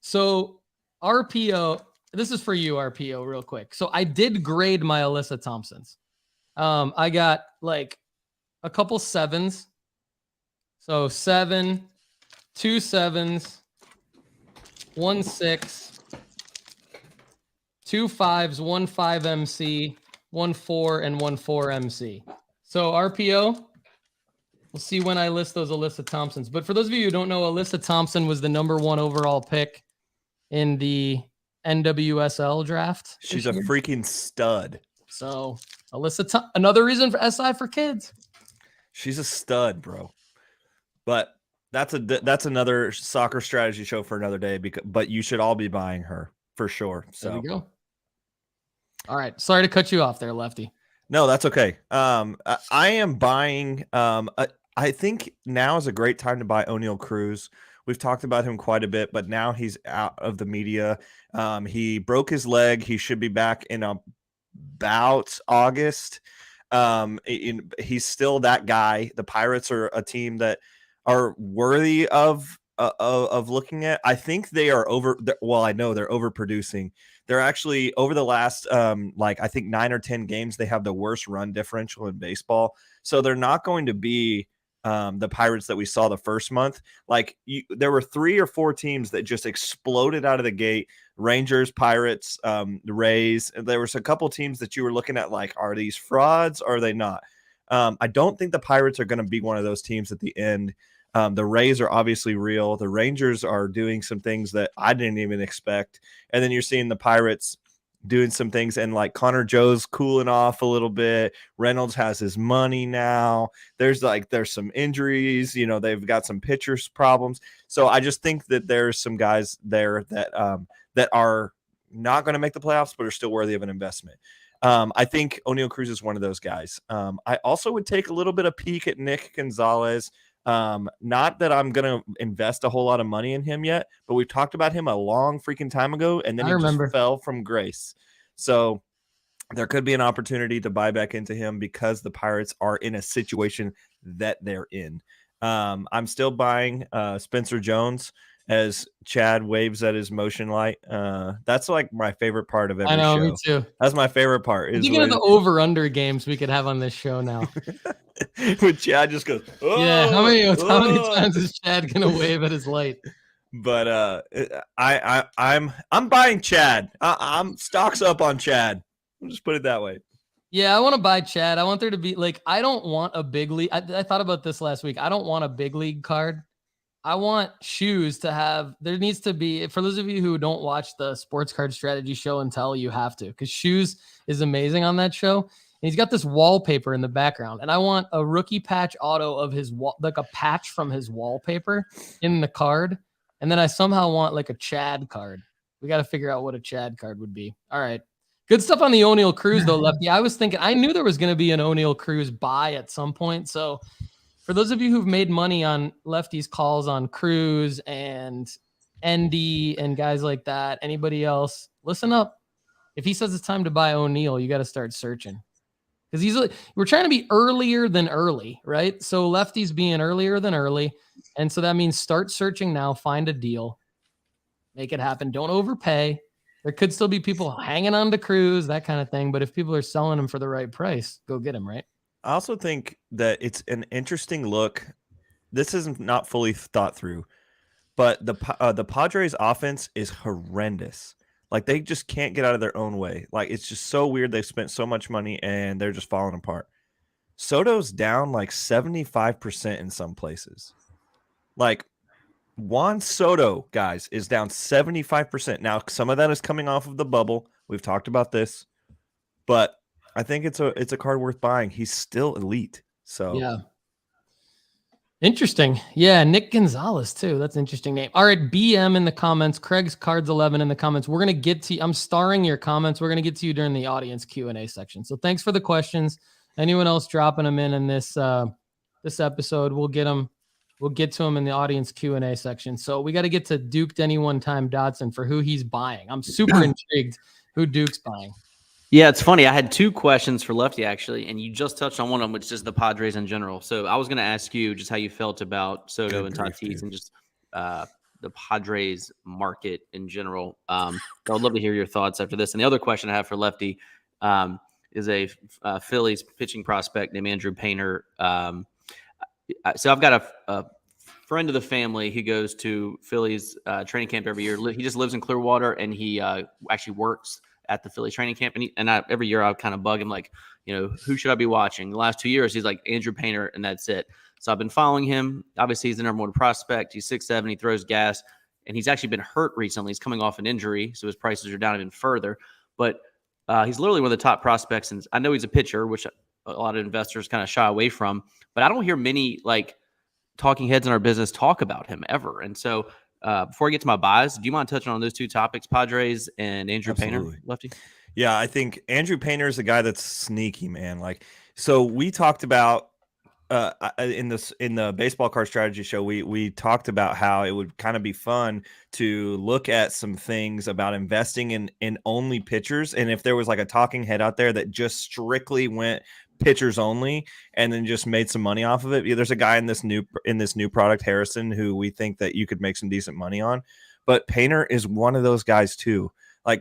So RPO, this is for you, RPO, real quick. So I did grade my Alyssa Thompsons. I got like a couple 7s. So 7, 2 7s, 1 6, 2 5s, 1 5 MC, 1 4, and 1 4 MC. So RPO, we'll see when I list those Alyssa Thompsons. But for those of you who don't know, Alyssa Thompson was the #1 overall pick in the NWSL draft. She's a freaking stud. So Alyssa, another reason for SI for kids. She's a stud, bro. But that's another soccer strategy show for another day. But you should all be buying her for sure. So there we go. All right, sorry to cut you off there, Lefty. No, that's okay. I am buying. I think now is a great time to buy O'Neal Cruz. We've talked about him quite a bit, but now he's out of the media. He broke his leg. He should be back in about August. He's still that guy. The Pirates are a team that are worthy of looking at. I think they are I know they're overproducing. They're actually over the last I think 9 or 10 games, they have the worst run differential in baseball. So they're not going to be the Pirates that we saw the first month. There were 3 or 4 teams that just exploded out of the gate. Rangers, Pirates, the Rays. And there was a couple teams that you were looking at like, are these frauds or are they not? I don't think the Pirates are going to be one of those teams at the end. The Rays are obviously real. The Rangers are doing some things that I didn't even expect. And then you're seeing the Pirates doing some things, and like Connor Joe's cooling off a little bit. Reynolds has his money now. There's some injuries, they've got some pitchers problems. So I just think that there's some guys there that are not going to make the playoffs, but are still worthy of an investment. I think O'Neal Cruz is one of those guys. I also would take a little bit of peek at Nick Gonzalez. Not that I'm going to invest a whole lot of money in him yet, but we've talked about him a long freaking time ago, and then he just fell from grace. So there could be an opportunity to buy back into him because the Pirates are in a situation that they're in. I'm still buying Spencer Jones as Chad waves at his motion light. That's like my favorite part of every show. I know, me too. That's my favorite part. Thinking of the over-under games we could have on this show now. When Chad just goes, oh, yeah. How many times is Chad gonna wave at his light? But I'm buying Chad. I'm stocks up on Chad. I'll just put it that way. Yeah, I want to buy Chad. I want there to be I don't want a big league. I thought about this last week. I don't want a big league card. I want Shoes to have. There needs to be, for those of you who don't watch the Sports Card Strategy show until you have to, because Shoes is amazing on that show. And he's got this wallpaper in the background, and I want a rookie patch auto of his like a patch from his wallpaper in the card. And then I somehow want like a Chad card. We got to figure out what a Chad card would be. All right. Good stuff on the O'Neal Cruz though, Lefty. I was thinking, I knew there was going to be an O'Neal Cruz buy at some point. So for those of you who've made money on Lefty's calls on Cruz and ND and guys like that, anybody else, listen up. If he says it's time to buy O'Neal, you got to start searching. Because we're trying to be earlier than early, right? So Lefty's being earlier than early. And so that means start searching now, find a deal, make it happen. Don't overpay. There could still be people hanging on to Cruz, that kind of thing. But if people are selling them for the right price, go get them, right? I also think that it's an interesting look. This is not fully thought through, but the Padres offense is horrendous. Like, they just can't get out of their own way. Like, it's just so weird. They've spent so much money and they're just falling apart. Soto's down like 75% in some places. Like, Juan Soto, guys, is down 75%. Now, some of that is coming off of the bubble. We've talked about this. But I think it's a card worth buying. He's still elite. So yeah. Interesting. Yeah, Nick Gonzalez too. That's an interesting name. All right, BM in the comments. Craig's Cards 11 in the comments. We're going to get to you. I'm starring your comments. We're going to get to you during the audience Q&A section. So thanks for the questions. Anyone else dropping them in this this episode, we'll get them We'll get to him in the audience Q&A section. So we got to get to Duke Denny one time Dodson for who he's buying. I'm super intrigued who Duke's buying. Yeah, it's funny. I had 2 questions for Lefty, actually, and you just touched on one of them, which is the Padres in general. So I was going to ask you just how you felt about Soto and Tatis and just the Padres market in general. I would love to hear your thoughts after this. And the other question I have for Lefty is a Phillies pitching prospect named Andrew Painter. So I've got a friend of the family who goes to Phillies training camp every year. He just lives in Clearwater, and he actually works at the Phillies training camp. And every year I kind of bug him, like, who should I be watching? The last 2 years, he's like Andrew Painter, and that's it. So I've been following him. Obviously, he's the number 1 prospect. He's 6'7", he throws gas, and he's actually been hurt recently. He's coming off an injury, so his prices are down even further. But he's literally one of the top prospects, and I know he's a pitcher, which a lot of investors kind of shy away from. But I don't hear many talking heads in our business talk about him ever. And so before I get to my buys, do you mind touching on those 2 topics, Padres and Andrew Painter, Lefty? Yeah, I think Andrew Painter is a guy that's sneaky, man. So we talked about in the baseball card strategy show, we talked about how it would kind of be fun to look at some things about investing in only pitchers. And if there was a talking head out there that just strictly went pitchers only and then just made some money off of it. There's a guy in this new product, Harrison, who we think that you could make some decent money on, but Painter is one of those guys too.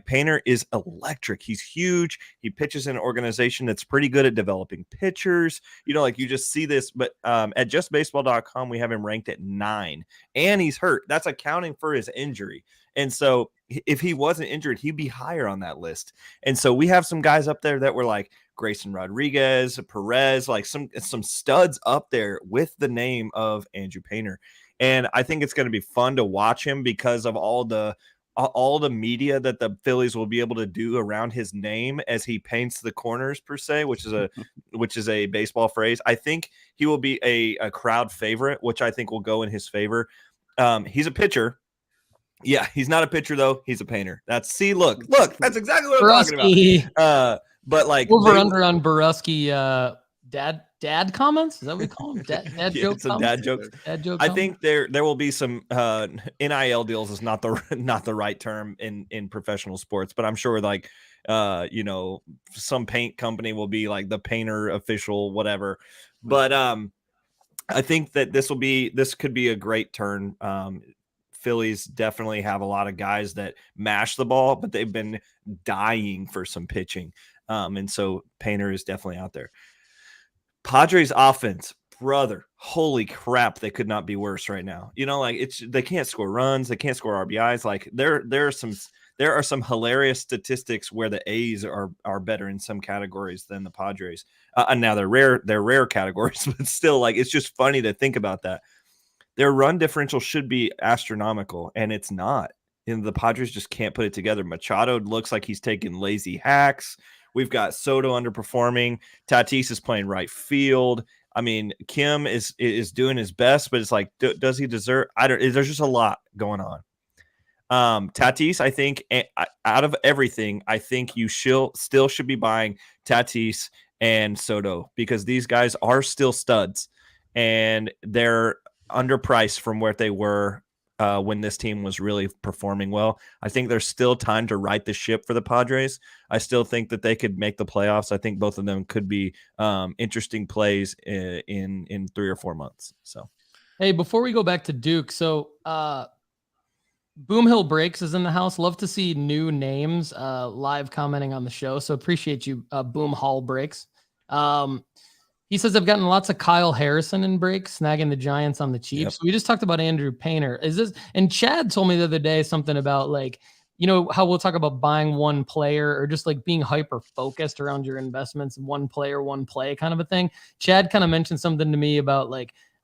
Painter is electric. He's huge. He pitches in an organization that's pretty good at developing pitchers. You just see this, but at justbaseball.com, we have him ranked at 9, and he's hurt. That's accounting for his injury. And so if he wasn't injured, he'd be higher on that list. And so we have some guys up there that were like Grayson Rodriguez, Perez, some studs up there with the name of Andrew Painter. And I think it's going to be fun to watch him because of all the media that the Phillies will be able to do around his name as he paints the corners, per se, which is a baseball phrase. I think he will be a crowd favorite, which I think will go in his favor. He's a pitcher. Yeah, he's not a pitcher though. He's a painter. Look, that's exactly what I'm talking about. But under on Borusky dad comments? Is that what we call them? Dad jokes. Dad jokes. I think there will be some NIL deals is not the right term in professional sports, but I'm sure some paint company will be like the painter official, whatever. But I think that this could be a great turn. Phillies definitely have a lot of guys that mash the ball, but they've been dying for some pitching. And so Painter is definitely out there. Padres offense, brother, holy crap, they could not be worse right now. They can't score runs, they can't score RBIs. There are some hilarious statistics where the A's are better in some categories than the Padres. And now they're rare categories, but still, it's just funny to think about that. Their run differential should be astronomical, and it's not. The Padres just can't put it together. Machado looks like he's taking lazy hacks. We've got Soto underperforming. Tatis is playing right field. I mean, Kim is doing his best, but it's does he deserve? There's just a lot going on. Tatis, I think, out of everything, I think you still should be buying Tatis and Soto because these guys are still studs, and they're underpriced from where they were when this team was really performing well. I think there's still time to right the ship for the Padres. I still think that they could make the playoffs. I think both of them could be interesting plays in 3 or 4 months. So, hey, before we go back to Duke, so Boomhill Breaks is in the house. Love to see new names live commenting on the show. So appreciate you, Boom Hall Breaks. He says, I've gotten lots of Kyle Harrison in breaks, snagging the Giants on the cheap. Yep. So we just talked about Andrew Painter. And Chad told me the other day something about how we'll talk about buying one player or just being hyper focused around your investments, one player, one play kind of a thing. Chad kind of mentioned something to me about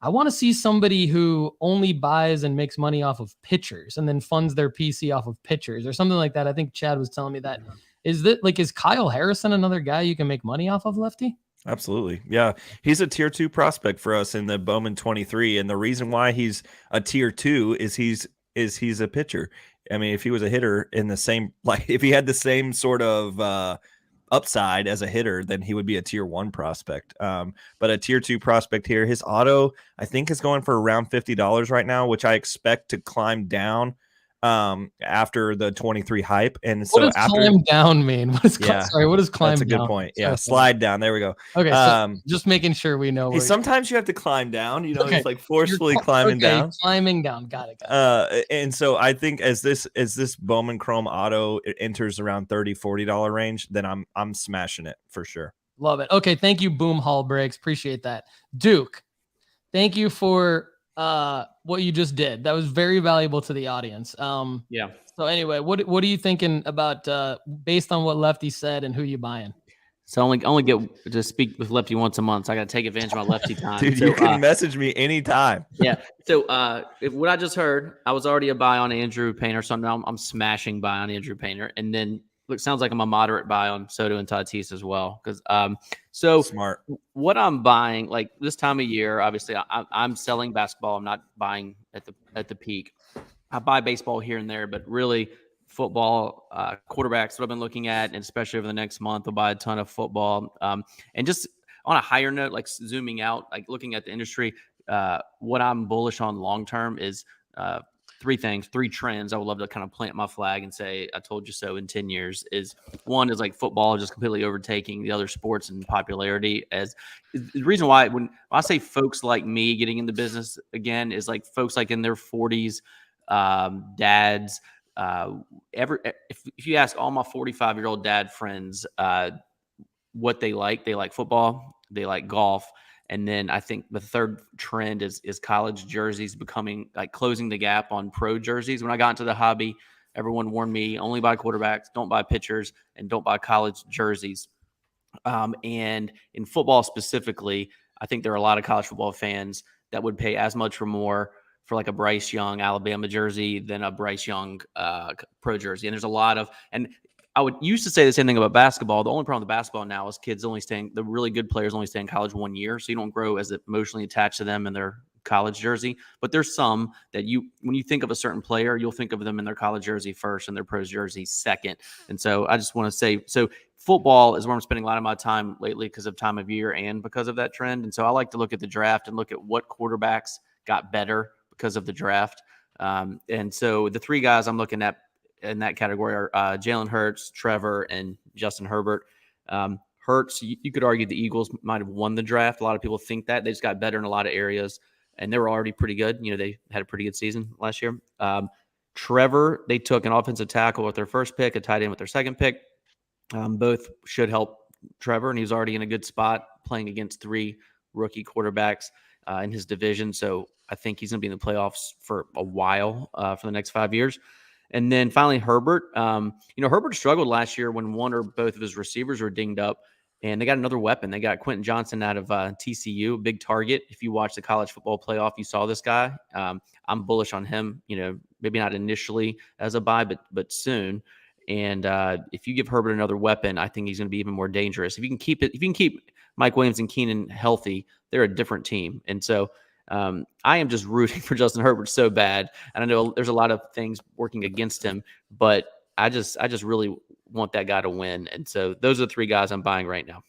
I want to see somebody who only buys and makes money off of pitchers and then funds their PC off of pitchers or something like that. I think Chad was telling me that. Is Kyle Harrison another guy you can make money off of, Lefty? Absolutely. Yeah. He's a tier 2 prospect for us in the Bowman 23. And the reason why he's a tier 2 is he's a pitcher. I mean, if he was a hitter in the same, if he had the same sort of upside as a hitter, then he would be a tier 1 prospect. But a tier 2 prospect here, his auto, I think, is going for around $50 right now, which I expect to climb down after the 23 hype. And What so does after climb down mean? What is Yeah, sorry? What does climb that's a good down? point. Sorry, Yeah, slide down. There we go. Okay, so just making sure we know. Hey, Where sometimes you have to climb down. You know, Okay. it's like forcefully climbing down. Climbing down. Got it. And so I think as this Bowman Chrome auto enters around $30-$40 range, then I'm smashing it for sure. Love it. Okay, thank you, Boom Hall Breaks. Appreciate that. Duke, thank you for what you just did. That was very valuable to the audience. Yeah. So anyway, what are you thinking about based on what Lefty said and who you buying? So only get to speak with Lefty once a month. So I got to take advantage of my Lefty time. Dude, so, you can message me anytime. Yeah. So what I just heard, I was already a buy on Andrew Painter. So now I'm smashing buy on Andrew Painter. And then look, sounds like I'm a moderate buy on Soto and Tatis as well. Because so smart. What I'm buying, like this time of year, obviously I'm selling basketball. I'm not buying at the peak. I buy baseball here and there, but really football, quarterbacks, what I've been looking at, and especially over the next month, I'll buy a ton of football. And just on a higher note, like zooming out, like looking at the industry, what I'm bullish on long term is three trends. I would love to kind of plant my flag and say, I told you so in 10 years is one is like football just completely overtaking the other sports in popularity. As the reason why when I say folks like me getting into business again is like folks like in their 40s, dads, if you ask all my 45-year-old dad friends what they like football, they like golf. And then I think the third trend is college jerseys becoming like closing the gap on pro jerseys. When I got into the hobby, everyone warned me only buy quarterbacks, don't buy pitchers, and don't buy college jerseys. And in football specifically, I think there are a lot of college football fans that would pay as much or more for like a Bryce Young Alabama jersey than a Bryce Young pro jersey. And there's a lot of, and I would used to say the same thing about basketball. The only problem with basketball now is the really good players only stay in college 1 year. So you don't grow as emotionally attached to them in their college jersey. But there's some that when you think of a certain player, you'll think of them in their college jersey first and their pro jersey second. And so I just want to say, so football is where I'm spending a lot of my time lately because of time of year and because of that trend. And so I like to look at the draft and look at what quarterbacks got better because of the draft. And so the three guys I'm looking at in that category are Jalen Hurts, Trevor, and Justin Herbert. Hurts, you could argue the Eagles might have won the draft. A lot of people think that. They just got better in a lot of areas, and they were already pretty good. You know, they had a pretty good season last year. Trevor, they took an offensive tackle with their first pick, a tight end with their second pick. Both should help Trevor, and he's already in a good spot playing against three rookie quarterbacks in his division. So I think he's going to be in the playoffs for a while for the next 5 years. And then finally, Herbert. Herbert struggled last year when one or both of his receivers were dinged up, and they got another weapon. They got Quentin Johnson out of TCU, a big target. If you watch the college football playoff, you saw this guy. I'm bullish on him. You know, maybe not initially as a buy, but soon. And if you give Herbert another weapon, I think he's going to be even more dangerous. If you can keep Mike Williams and Keenan healthy, they're a different team. And so I am just rooting for Justin Herbert so bad. And I know there's a lot of things working against him, but I just really want that guy to win. And so those are the three guys I'm buying right now.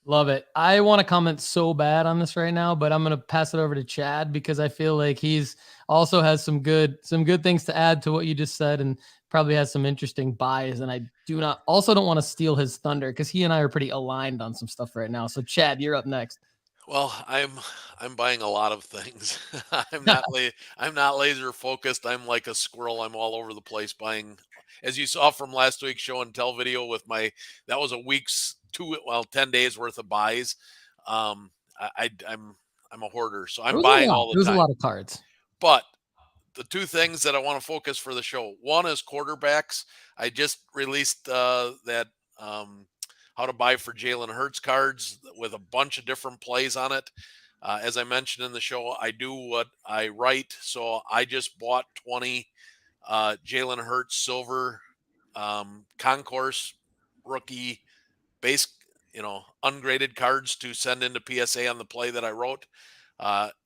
Love it. I want to comment so bad on this right now, but I'm going to pass it over to Chad because I feel like he's also has some good things to add to what you just said and probably has some interesting buys. And I don't want to steal his thunder because he and I are pretty aligned on some stuff right now. So Chad, you're up next. Well, I'm buying a lot of things. I'm not laser focused. I'm like a squirrel. I'm all over the place buying, as you saw from last week's show and tell video with that was a week's 10 days worth of buys. I'm a hoarder, so I'm buying all the time. There's a lot of cards. But the two things that I want to focus for the show, one is quarterbacks. I just released that how to buy for Jalen Hurts cards with a bunch of different plays on it. As I mentioned in the show, I do what I write. So I just bought 20 Jalen Hurts silver concourse rookie base, ungraded cards to send into PSA on the play that I wrote.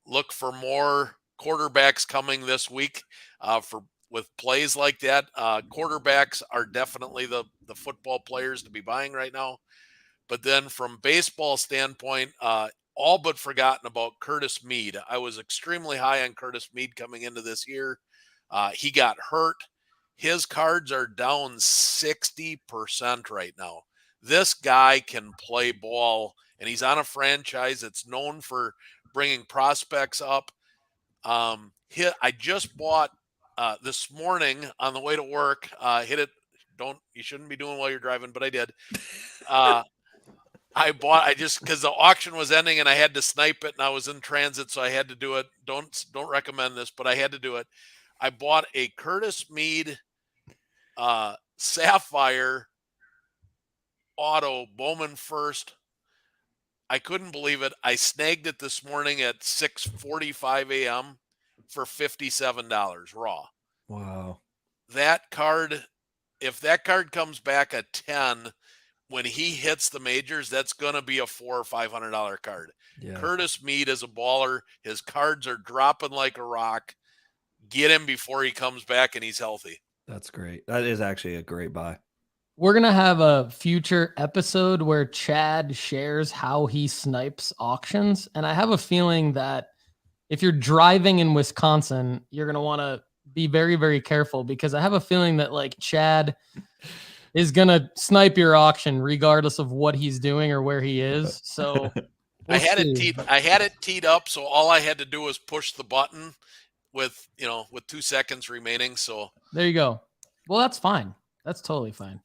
Look for more quarterbacks coming this week for with plays like that. Quarterbacks are definitely the football players to be buying right now. But then from baseball standpoint, all but forgotten about Curtis Mead. I was extremely high on Curtis Mead coming into this year. He got hurt. His cards are down 60% right now. This guy can play ball, and he's on a franchise that's known for bringing prospects up. I just bought this morning on the way to work. Hit it. You shouldn't be doing while you're driving, but I did. I just because the auction was ending and I had to snipe it and I was in transit, so I had to do it. Don't recommend this, but I had to do it. I bought a Curtis Mead Sapphire auto Bowman first. I couldn't believe it. I snagged it this morning at 6:45 a.m. for $57 raw. Wow. That card, if that card comes back a 10 when he hits the majors, that's going to be a $400 or $500 card. Yeah. Curtis Mead is a baller. His cards are dropping like a rock. Get him before he comes back and he's healthy. That's great. That is actually a great buy. We're going to have a future episode where Chad shares how he snipes auctions. And I have a feeling that if you're driving in Wisconsin, you're going to want to be very, very careful, because I have a feeling that like Chad is going to snipe your auction regardless of what he's doing or where he is. So I had it teed up. So all I had to do was push the button with 2 seconds remaining. So there you go. Well, that's fine. That's totally fine.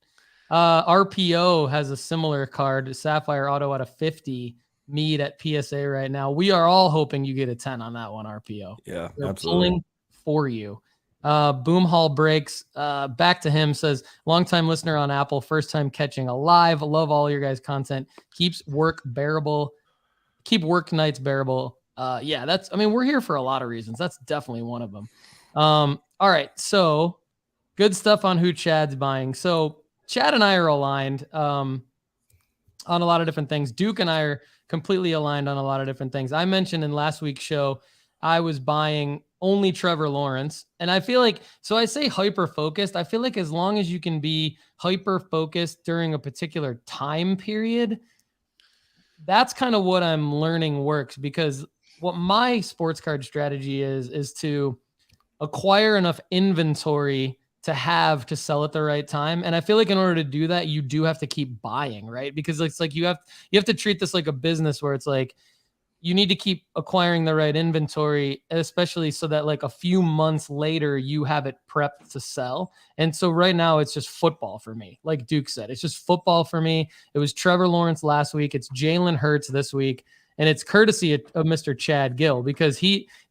RPO has a similar card, Sapphire Auto out of 50, Mead at PSA right now. We are all hoping you get a 10 on that one, RPO. Yeah, We're absolutely. pulling for you. Boom Hall Breaks, back to him, says, longtime listener on Apple, first time catching a live. Love all your guys' content. Keep work nights bearable. Yeah, we're here for a lot of reasons. That's definitely one of them. All right, so good stuff on who Chad's buying. So Chad and I are aligned on a lot of different things. Duke and I are completely aligned on a lot of different things. I mentioned in last week's show, I was buying only Trevor Lawrence. And I feel like, so I say hyper-focused. I feel like as long as you can be hyper-focused during a particular time period, that's kind of what I'm learning works, because what my sports card strategy is to acquire enough inventory to sell at the right time. And I feel like in order to do that, you do have to keep buying, right? Because it's like you have to treat this like a business where it's like you need to keep acquiring the right inventory, especially so that like a few months later you have it prepped to sell. And so right now it's just football for me. Like Duke said, it's just football for me. It was Trevor Lawrence last week. It's Jalen Hurts this week. And it's courtesy of Mr. Chad Guell, because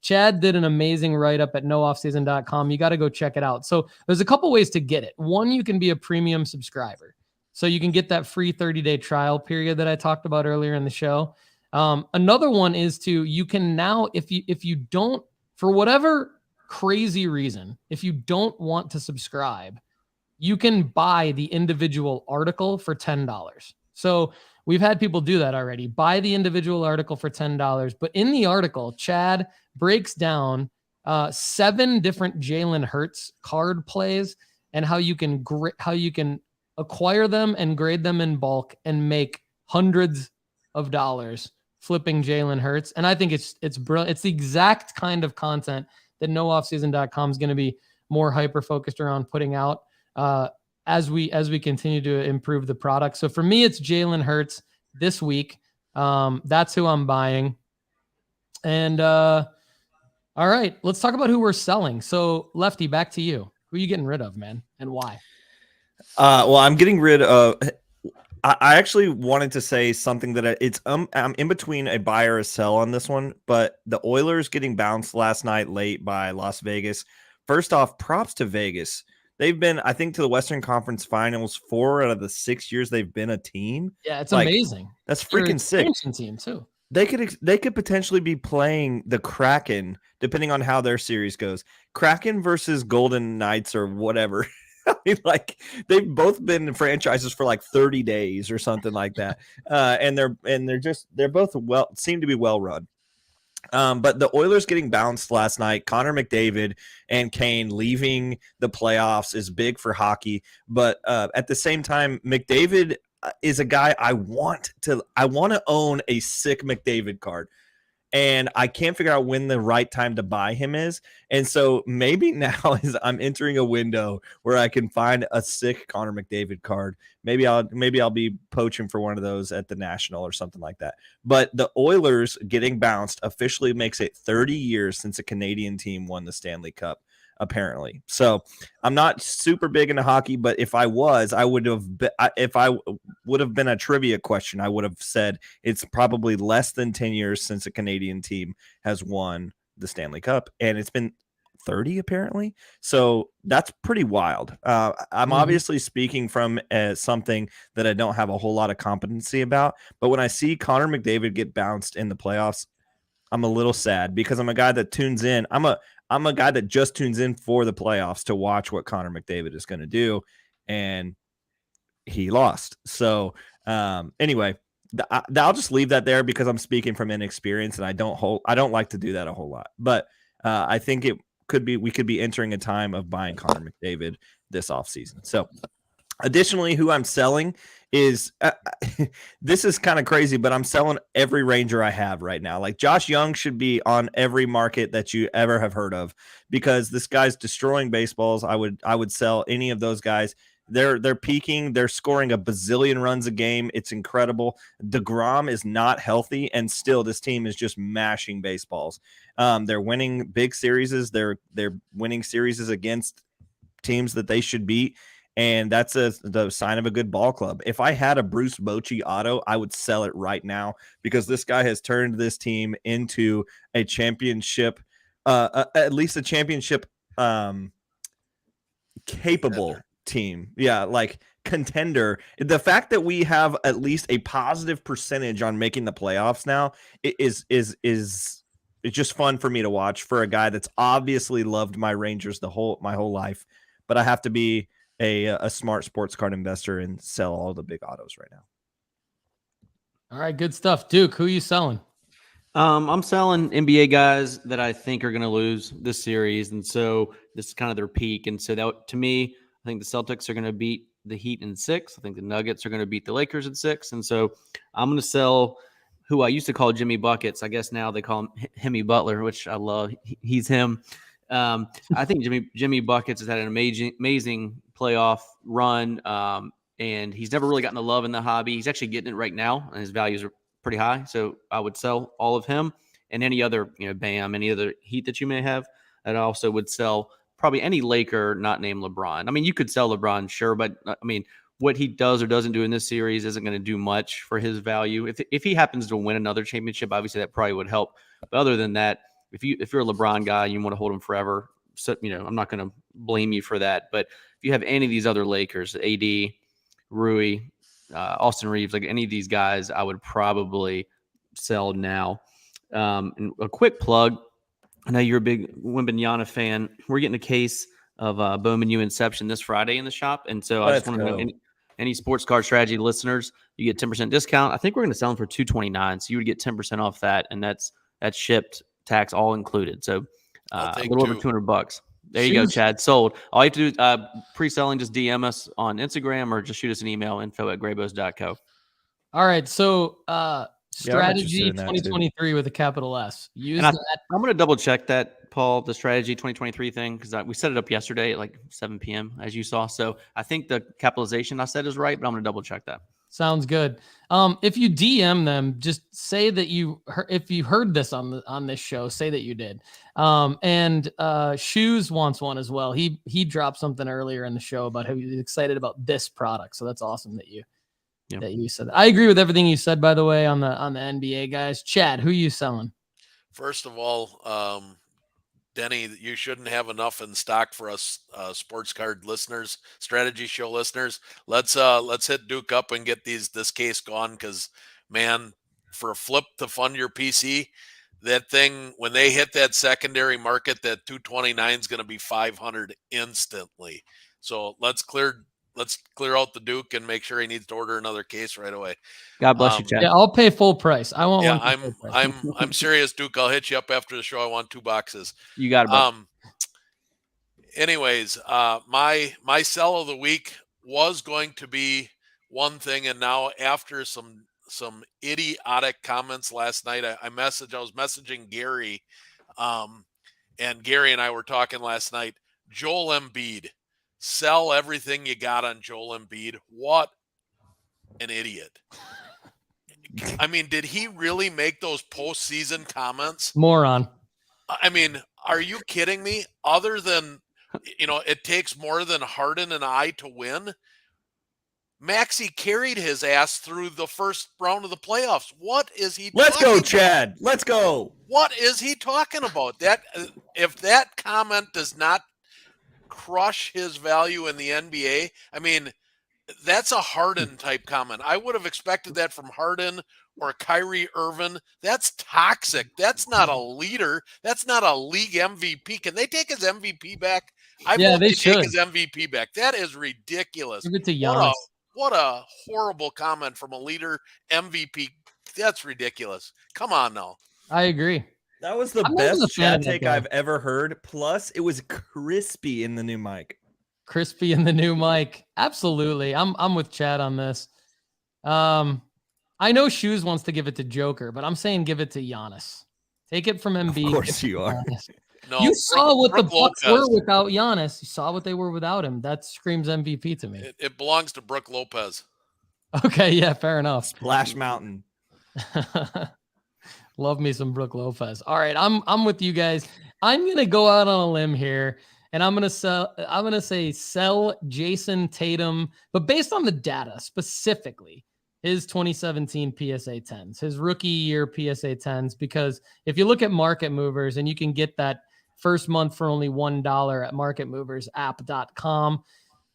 Chad did an amazing write-up at nooffseason.com. You got to go check it out. So there's a couple ways to get it. One, you can be a premium subscriber. So you can get that free 30-day trial period that I talked about earlier in the show. Another one is you can now, if you don't, for whatever crazy reason, if you don't want to subscribe, you can buy the individual article for $10. So we've had people do that already. Buy the individual article for $10. But in the article, Chad breaks down 7 different Jalen Hurts card plays and how you can acquire them and grade them in bulk and make hundreds of dollars flipping Jalen Hurts. And I think it's brilliant. It's the exact kind of content that nooffseason.com is going to be more hyper-focused around putting out as we continue to improve the product. So for me, it's Jalen Hurts this week. That's who I'm buying. And all right, let's talk about who we're selling. So Lefty, back to you. Who are you getting rid of, man, and why? Well, I'm getting rid of. I actually wanted to say something that I'm in between a buy or a sell on this one, but the Oilers getting bounced last night late by Las Vegas. First off, props to Vegas. They've been, I think, to the Western Conference Finals 4 out of the 6 years they've been a team. Yeah, it's amazing. That's freaking sick. Team too. They could potentially be playing the Kraken, depending on how their series goes. Kraken versus Golden Knights or whatever. I mean, like, they've both been in franchises for like 30 days or something like that. And they're both seem to be well run. But the Oilers getting bounced last night, Connor McDavid and Kane leaving the playoffs is big for hockey. But at the same time, McDavid is a guy I want to own a sick McDavid card. And I can't figure out when the right time to buy him is. And so maybe now is I'm entering a window where I can find a sick Connor McDavid card. Maybe I'll be poaching for one of those at the National or something like that. But the Oilers getting bounced officially makes it 30 years since a Canadian team won the Stanley Cup, apparently. So I'm not super big into hockey, but if I was, I would have been a trivia question, I would have said it's probably less than 10 years since a Canadian team has won the Stanley Cup, and it's been 30 apparently. So that's pretty wild. I'm obviously speaking from something that I don't have a whole lot of competency about, but when I see Connor McDavid get bounced in the playoffs, I'm a little sad because I'm a guy that tunes in. I'm a guy that just tunes in for the playoffs to watch what Connor McDavid is going to do, and he lost. So anyway, I'll just leave that there because I'm speaking from inexperience, and I don't like to do that a whole lot. But I think we could be entering a time of buying Connor McDavid this offseason. So additionally, who I'm selling is this is kind of crazy, but I'm selling every Ranger I have right now. Like Josh Young should be on every market that you ever have heard of because this guy's destroying baseballs. I would sell any of those guys. They're peaking. They're scoring a bazillion runs a game. It's incredible. DeGrom is not healthy, and still this team is just mashing baseballs. They're winning big series. They're winning series against teams that they should beat. And that's the sign of a good ball club. If I had a Bruce Bochy auto, I would sell it right now because this guy has turned this team into a championship, at least a championship capable team. Yeah, like contender. The fact that we have at least a positive percentage on making the playoffs now is it's just fun for me to watch for a guy that's obviously loved my Rangers my whole life, but I have to be a smart sports card investor and sell all the big autos right now. All right, good stuff. Duke, who are you selling? I'm selling NBA guys that I think are going to lose this series, and so this is kind of their peak. And so that, to me, I think the Celtics are going to beat the Heat in 6. I think the Nuggets are going to beat the Lakers in 6. And so I'm going to sell who I used to call Jimmy Buckets. I guess now they call him Hemi Butler, which I love. He's him. I think Jimmy Buckets has had an amazing playoff run, and he's never really gotten the love in the hobby. He's actually getting it right now, and his values are pretty high. So I would sell all of him and any other, Bam, any other Heat that you may have. And I also would sell probably any Laker not named LeBron. I mean, you could sell LeBron, sure, but I mean, what he does or doesn't do in this series isn't going to do much for his value. If he happens to win another championship, obviously that probably would help. But other than that, if you're a LeBron guy and you want to hold him forever, so I'm not going to blame you for that. But if you have any of these other Lakers, AD, Rui, Austin Reeves, like any of these guys, I would probably sell now. And a quick plug. I know you're a big Wembanyama fan. We're getting a case of Bowman U Inception this Friday in the shop. And so I just want to know any sports card strategy listeners, you get 10% discount. I think we're going to sell them for $229. So you would get 10% off that. And that's shipped, tax all included. So a little over $200. There you go, Chad. Sold. All you have to do pre-selling, just DM us on Instagram or just shoot us an email, info@graybos.co. All right. So strategy 2023 with a capital S. I'm going to double check that, Paul, the strategy 2023 thing, because we set it up yesterday at like 7 p.m., as you saw. So I think the capitalization I said is right, but I'm going to double check that. Sounds good. If you DM them, just say that if you heard this on this show, say that you did. And Shoes wants one as well. He dropped something earlier in the show about how he's excited about this product. So that's awesome that you said that. I agree with everything you said, by the way, on the NBA guys. Chad, who are you selling? First of all, Denny, you shouldn't have enough in stock for us sports card listeners, strategy show listeners. Let's hit Duke up and get this case gone, because man, for a flip to fund your PC, that thing, when they hit that secondary market, that 229 is going to be 500 instantly. So let's clear let's clear out the Duke and make sure he needs to order another case right away. God bless you, Chad. Yeah, I'll pay full price. I want Yeah, one. For full price. I'm serious, Duke. I'll hit you up after the show. I want 2 boxes. You got it, bud. Anyways, my sell of the week was going to be one thing, and now after some idiotic comments last night, I was messaging Gary, and Gary and I were talking last night. Joel Embiid, sell everything you got on Joel Embiid. What an idiot! I mean, did he really make those postseason comments? Moron. I mean, are you kidding me? Other than, it takes more than Harden and I to win. Maxey carried his ass through the first round of the playoffs. What is he Let's talking go, about? Chad. Let's go. What is he talking about? That if that comment does not crush his value in the NBA, I mean, that's a Harden type comment. I would have expected that from Harden or Kyrie Irving. That's toxic. That's not a leader. That's not a league MVP. Can they take his MVP back? I Yeah, vote they take should. his MVP back. That is ridiculous. Give it to Giannis. What a horrible comment from a leader MVP. That's ridiculous. Come on now. I agree. That was the I'm not even a best fan Chad of that take guy. I've ever heard. Plus, it was crispy in the new mic. Crispy in the new mic. Absolutely. I'm with Chad on this. I know Shoes wants to give it to Joker, but I'm saying give it to Giannis. Take it from Embiid. Of course you are. No, You saw what the Brook Bucks were Lopez. without Giannis. You saw what they were without him. That screams MVP to me. It belongs to Brook Lopez. Okay, yeah, fair enough. Splash Mountain. Love me some Brook Lopez. All right, I'm with you guys. I'm gonna go out on a limb here, and I'm gonna say sell Jason Tatum, but based on the data specifically, his 2017 PSA 10s, his rookie year PSA 10s, because if you look at Market Movers, and you can get that first month for only $1 at marketmoversapp.com.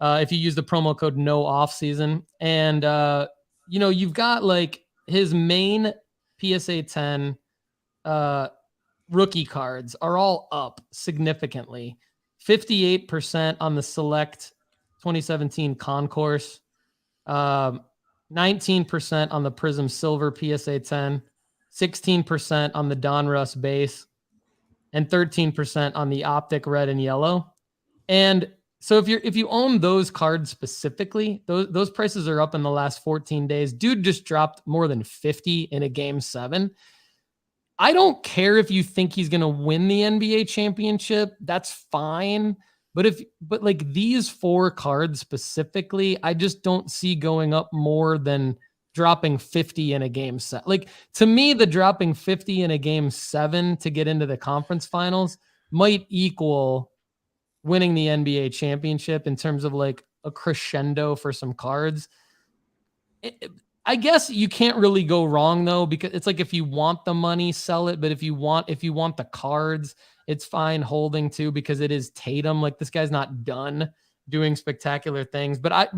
If you use the promo code no off season, and you've got like his main PSA 10 rookie cards are all up significantly. 58% on the select 2017 concourse, 19% on the Prism Silver PSA 10, 16% on the Donruss base, and 13% on the Optic Red and Yellow. And so if you own those cards specifically, those prices are up in the last 14 days. Dude just dropped more than 50 in a game 7. I don't care if you think he's going to win the NBA championship. That's fine. But like these 4 cards specifically, I just don't see going up more than dropping 50 in a game 7. Like to me, the dropping 50 in a game 7 to get into the conference finals might equal winning the NBA championship in terms of like a crescendo for some cards. I guess you can't really go wrong though, because it's like if you want the money, sell it. But if you want the cards, it's fine holding too, because it is Tatum. Like this guy's not done doing spectacular things. But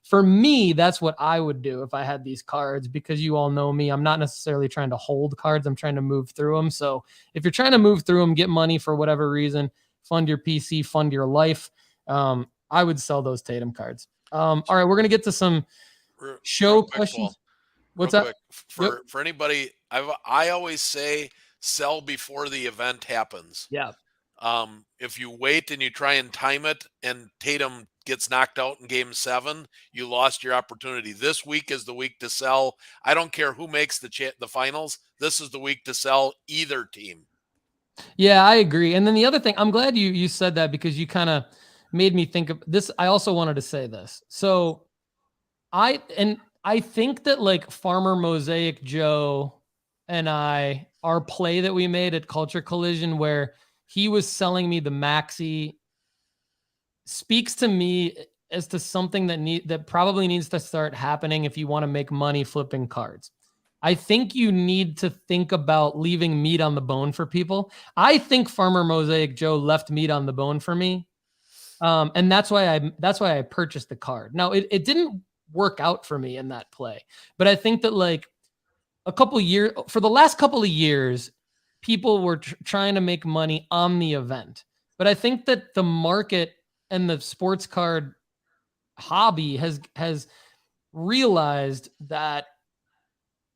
for me, that's what I would do if I had these cards, because you all know me. I'm not necessarily trying to hold cards. I'm trying to move through them. So if you're trying to move through them, get money for whatever reason, fund your PC, fund your life, I would sell those Tatum cards. All right, we're going to get to some show questions. What's up? For anybody, I always say sell before the event happens. Yeah. If you wait and you try and time it and Tatum gets knocked out in game 7, you lost your opportunity. This week is the week to sell. I don't care who makes the finals. This is the week to sell either team. Yeah, I agree. And then the other thing, I'm glad you said that, because you kind of made me think of this. I also wanted to say this. So I think that like Farmer Mosaic Joe and our play that we made at Culture Collision, where he was selling me the Maxey, speaks to me as to something that probably needs to start happening if you want to make money flipping cards. I think you need to think about leaving meat on the bone for people. I think Farmer Mosaic Joe left meat on the bone for me. And that's why I purchased the card. Now it didn't work out for me in that play, but I think that like for the last couple of years, people were trying to make money on the event. But I think that the market and the sports card, hobby has realized that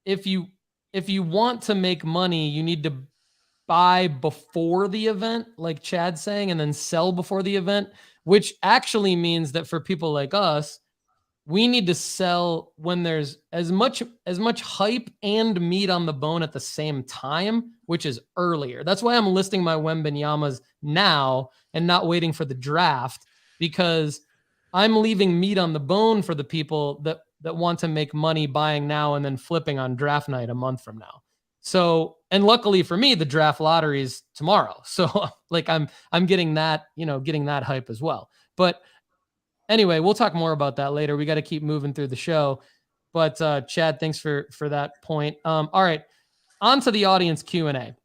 if you want to make money, you need to buy before the event, like Chad's saying, and then sell before the event, which actually means that for people like us, we need to sell when there's as much hype and meat on the bone at the same time, which is earlier. That's why I'm listing my Wembenyamas now and not waiting for the draft, because I'm leaving meat on the bone for the people that want to make money buying now and then flipping on draft night a month from now. So, and luckily for me, the draft lottery is tomorrow. So like I'm getting that, getting that hype as well. But anyway, we'll talk more about that later. We got to keep moving through the show. But Chad, thanks for that point. All right, on to the audience Q&A.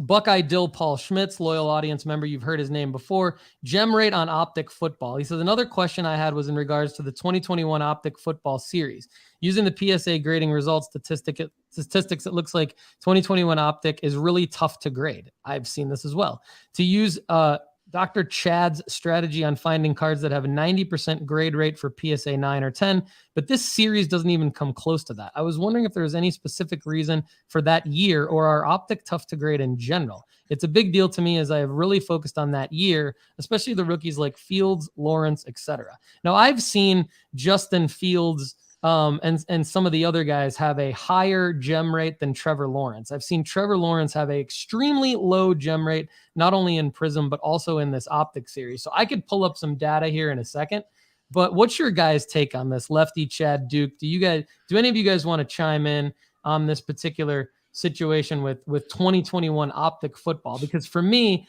Buckeye Dill Paul Schmitz, loyal audience member. You've heard his name before. Gem rate on Optic football. He says, another question I had was in regards to the 2021 Optic football series. Using the PSA grading results statistics, it looks like 2021 Optic is really tough to grade. I've seen this as well. To use Dr. Chad's strategy on finding cards that have a 90% grade rate for PSA 9 or 10, but this series doesn't even come close to that. I was wondering if there was any specific reason for that year, or are Optic tough to grade in general? It's a big deal to me as I have really focused on that year, especially the rookies like Fields, Lawrence, etc. Now, I've seen Justin Fields and some of the other guys have a higher gem rate than Trevor Lawrence. I've seen Trevor Lawrence have a extremely low gem rate, not only in Prism, but also in this Optic series. So I could pull up some data here in a second, but what's your guys' take on this? Lefty, Chad, Duke, do any of you guys want to chime in on this particular situation with 2021 Optic football? Because for me,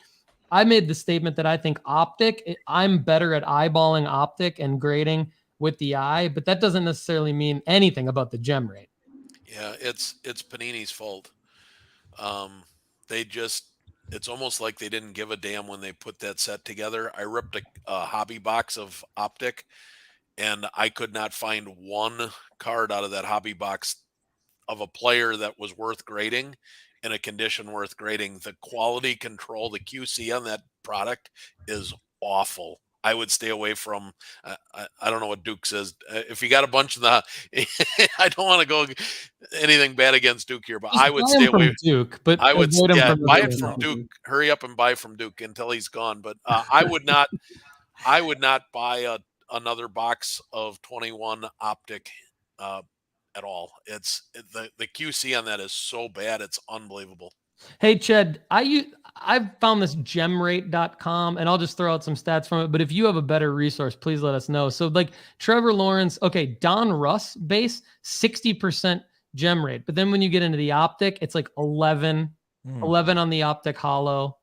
I made the statement that I think Optic, I'm better at eyeballing Optic and grading with the eye, but that doesn't necessarily mean anything about the gem rate. Yeah, it's Panini's fault. It's almost like they didn't give a damn when they put that set together. I ripped a hobby box of Optic, and I could not find one card out of that hobby box of a player that was worth grading in a condition worth grading. The quality control, the QC on that product is awful. I would stay away from, I don't know what Duke says. If you got a bunch of the, I don't want to go anything bad against Duke here, but Just I would stay away from Duke, but I would buy it from company. Duke. Hurry up and buy from Duke until he's gone. But I would not buy another box of 21 Optic at all. The QC on that is so bad. It's unbelievable. Hey, Chad, I've found this gemrate.com, and I'll just throw out some stats from it. But if you have a better resource, please let us know. So like Trevor Lawrence, okay, Don Russ base, 60% gem rate. But then when you get into the Optic, it's like 11 on the Optic Hollow.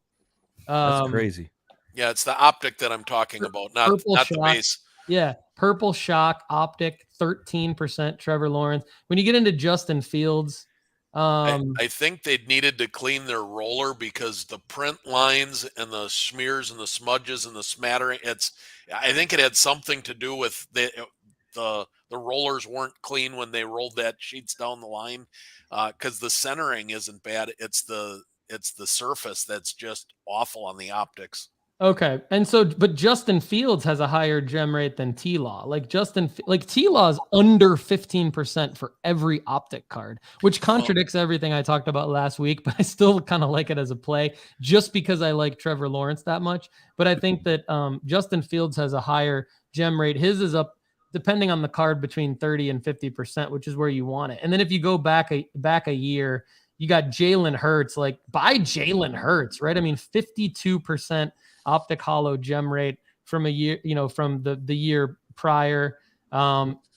That's crazy. Yeah, it's the Optic that I'm talking about, not the base. Yeah, Purple Shock Optic, 13% Trevor Lawrence. When you get into Justin Fields, I think they needed to clean their roller because the print lines and the smears and the smudges and the smattering, I think it had something to do with the rollers weren't clean when they rolled that sheets down the line, because the centering isn't bad. It's the surface that's just awful on the Optics. Okay. And so, but Justin Fields has a higher gem rate than T-Law. Like T-Law is under 15% for every Optic card, which contradicts everything I talked about last week, but I still kind of like it as a play just because I like Trevor Lawrence that much. But I think that Justin Fields has a higher gem rate. His is up, depending on the card, between 30 and 50%, which is where you want it. And then if you go back a year, you got Jalen Hurts, like buy Jalen Hurts, right? I mean, 52% Optic Hollow gem rate from a year, from the year prior.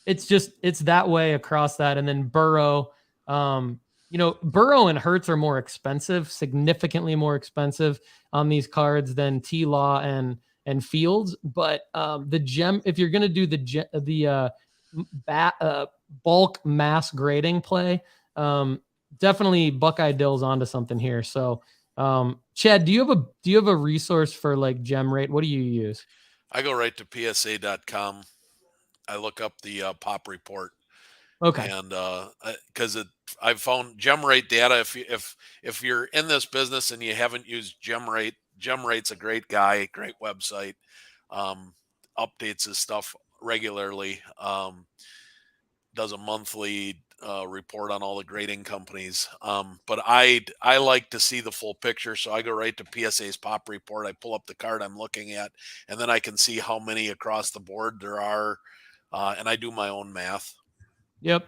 It's that way across that. And then Burrow, Burrow and Hurts are more expensive, significantly more expensive on these cards than T-Law and Fields. But the gem, if you're going to do the bulk mass grading play, definitely Buckeye Dill's onto something here. So, Chad, do you have a resource for like gem rate? What do you use? I go right to PSA.com. I look up the pop report. Okay. And because I've found gem rate data. If you're in this business and you haven't used gem rate's a great guy, great website, updates his stuff regularly. Does a monthly report on all the grading companies. But I like to see the full picture, so I go right to PSA's pop report. I pull up the card I'm looking at, and then I can see how many across the board there are, and I do my own math. Yep.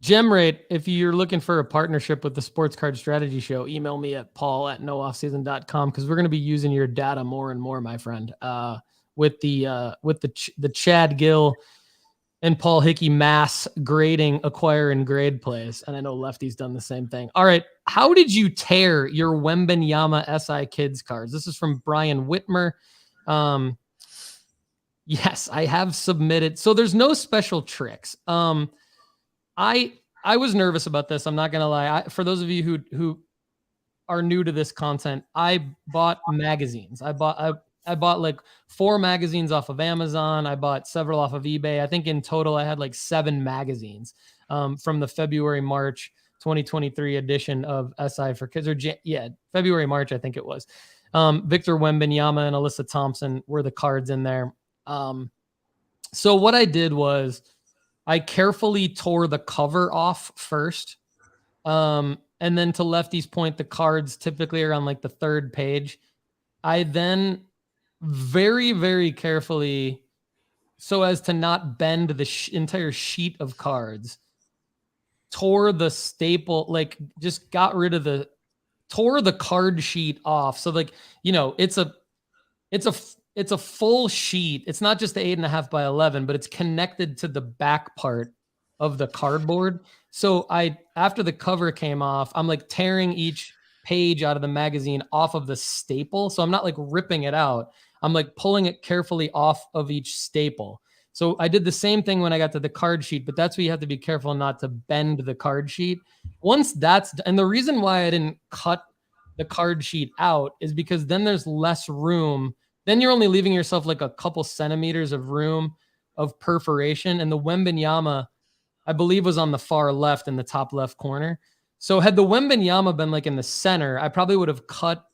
Gem rate, if you're looking for a partnership with the Sports Card Strategy Show, email me at paul@nooffseason.com, because we're going to be using your data more and more, my friend, with the Chad Guell and Paul Hickey mass grading, acquire, and grade plays. And I know Lefty's done the same thing. All right. How did you tear your Wembenyama SI Kids cards? This is from Brian Whitmer. Yes, I have submitted. So there's no special tricks. I was nervous about this. I'm not going to lie. For those of you who are new to this content, I bought magazines. I bought like 4 magazines off of Amazon. I bought several off of eBay. I think in total I had like 7 magazines from the February-March 2023 edition of SI for Kids, or February-March, I think it was. Victor Wembanyama and Alyssa Thompson were the cards in there. So what I did was I carefully tore the cover off first. And then, to Lefty's point, the cards typically are on like the 3rd page. I then very, very carefully, so as to not bend the entire sheet of cards, tore the staple, like just got rid of tore the card sheet off. So like, it's a full sheet. It's not just the 8.5 by 11, but it's connected to the back part of the cardboard. So after the cover came off, I'm like tearing each page out of the magazine off of the staple. So I'm not like ripping it out. I'm like pulling it carefully off of each staple. So I did the same thing when I got to the card sheet, but that's where you have to be careful not to bend the card sheet. Once and the reason why I didn't cut the card sheet out is because then there's less room. Then you're only leaving yourself like a couple centimeters of room of perforation. And the Wembanyama, I believe, was on the far left in the top left corner. So had the Wembanyama been like in the center, I probably would have cut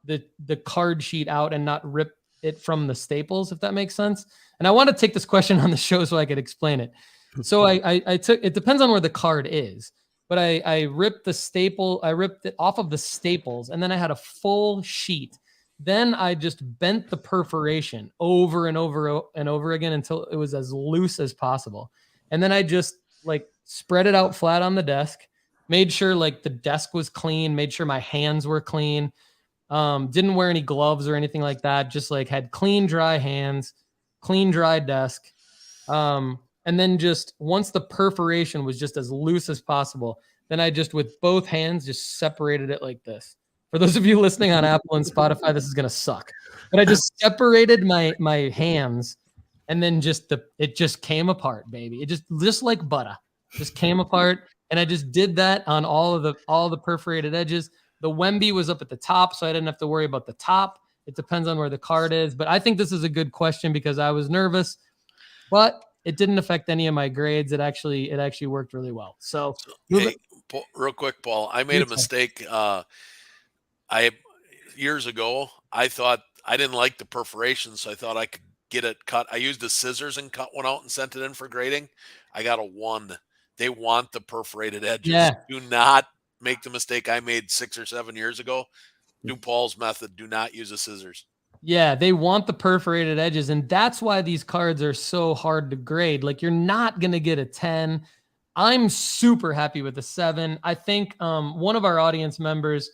the card sheet out and not ripped it from the staples, if that makes sense. And I want to take this question on the show so I could explain it. So I took, it depends on where the card is, but I ripped the staple, I ripped it off of the staples, and then I had a full sheet. Then I just bent the perforation over and over and over again until it was as loose as possible. And then I just like spread it out flat on the desk, made sure like the desk was clean, made sure my hands were clean. Didn't wear any gloves or anything like that. Just like had clean, dry hands, clean, dry desk. And then just once the perforation was just as loose as possible, then I just, with both hands, just separated it like this. For those of you listening on Apple and Spotify, this is going to suck. But I just separated my hands, and then it just came apart, baby. It just like butter, just came apart. And I just did that on all the perforated edges. The Wemby was up at the top, so I didn't have to worry about the top. It depends on where the card is. But I think this is a good question because I was nervous, but it didn't affect any of my grades. It actually worked really well. So hey, real quick, Paul, I made a mistake. Years ago, I thought I didn't like the perforation, so I thought I could get it cut. I used the scissors and cut one out and sent it in for grading. I got a 1. They want the perforated edges. Yeah. Do not make the mistake I made 6 or 7 years ago. Do Paul's method. Do not use the scissors. Yeah, they want the perforated edges, and that's why these cards are so hard to grade. Like, you're not going to get a 10. I'm super happy with the 7. I think one of our audience members,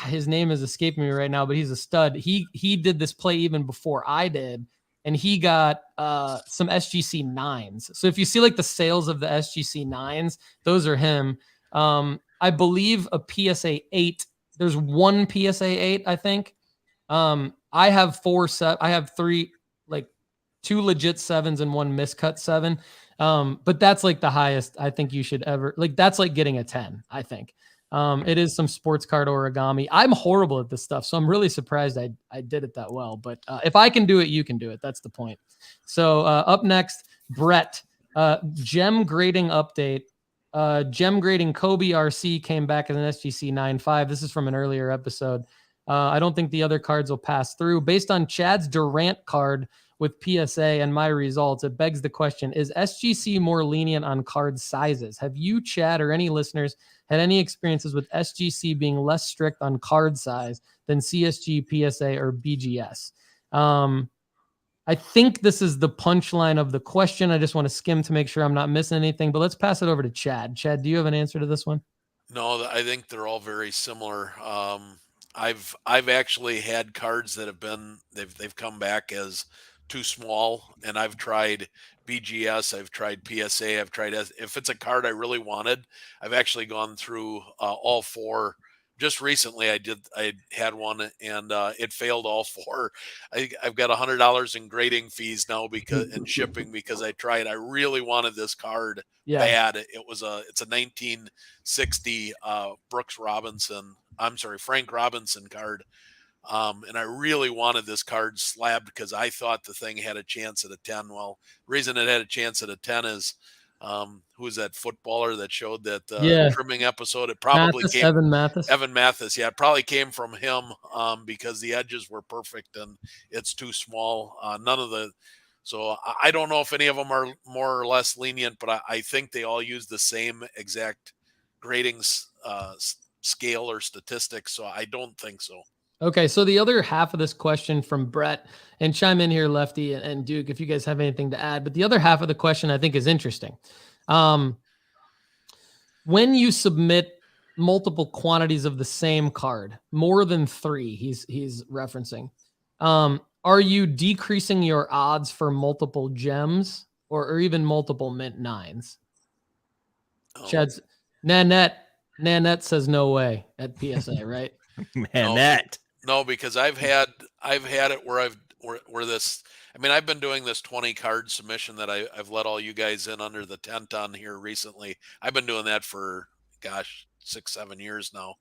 his name is escaping me right now, but he's a stud. He did this play even before I did, and he got some SGC 9s. So if you see like the sales of the SGC 9s, those are him. I believe a PSA 8. There's one PSA 8, I think. I have 3, like 2 legit 7s and 1 miscut 7. But that's like the highest I think you should ever, like, that's like getting a 10, I think. It is some sports card origami. I'm horrible at this stuff, so I'm really surprised I did it that well. But if I can do it, you can do it. That's the point. So up next, Brett, gem grading update. Gem grading Kobe RC came back as an SGC 9.5. This is from an earlier episode. I don't think the other cards will pass through. Based on Chad's Durant card, with PSA and my results, it begs the question, is SGC more lenient on card sizes? Have you, Chad, or any listeners had any experiences with SGC being less strict on card size than CSG, PSA, or BGS? I think this is the punchline of the question. I just want to skim to make sure I'm not missing anything, but let's pass it over to Chad. Chad, do you have an answer to this one? No, I think they're all very similar. I've actually had cards that have been they've come back as too small, and I've tried BGS, I've tried PSA, I've tried if it's a card I really wanted, I've actually gone through all four. Just recently, I had one and it failed all four. I've got $100 in grading fees now and shipping because I tried. I really wanted this card bad. It's a 1960 Frank Robinson card. And I really wanted this card slabbed because I thought the thing had a chance at a 10. Well, the reason it had a chance at a 10 is who was that footballer that showed that trimming episode? It probably came Evan Mathis. Evan Mathis, yeah, it probably came from him because the edges were perfect and it's too small. So I don't know if any of them are more or less lenient, but I think they all use the same exact grading scale or statistics. So I don't think so. Okay, so the other half of this question from Brett, and chime in here, Lefty and Duke, if you guys have anything to add. But the other half of the question I think is interesting. When you submit multiple quantities of the same card, more than 3, he's referencing, are you decreasing your odds for multiple gems or even multiple mint 9s? Oh. Chad's Nanette says no way at PSA, right? Nanette. No, because I've had it where I've been doing this 20 card submission that I've let all you guys in under the tent on here recently. I've been doing that for 6-7 years now.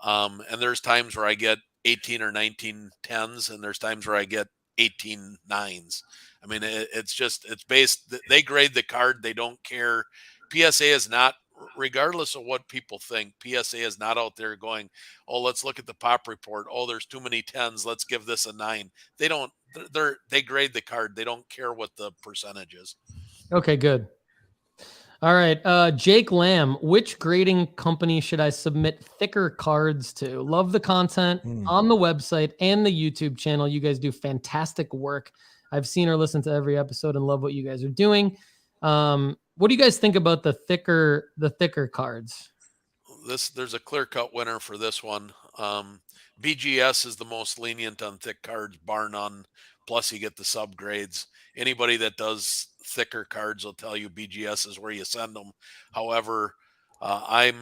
And there's times where I get 18 or 19 10s, and there's times where I get 18 9s. I mean, they grade the card. They don't care. PSA is not, regardless of what people think, PSA is not out there going, oh, let's look at the pop report. Oh, there's too many 10s. Let's give this a 9. They grade the card. They don't care what the percentage is. Okay, good. All right. Jake Lamb, which grading company should I submit thicker cards to? Love the content on the website and the YouTube channel. You guys do fantastic work. I've seen or listened to every episode and love what you guys are doing. What do you guys think about the thicker cards? There's a clear-cut winner for this one. BGS is the most lenient on thick cards, bar none. Plus, you get the subgrades. Anybody that does thicker cards will tell you BGS is where you send them. However, I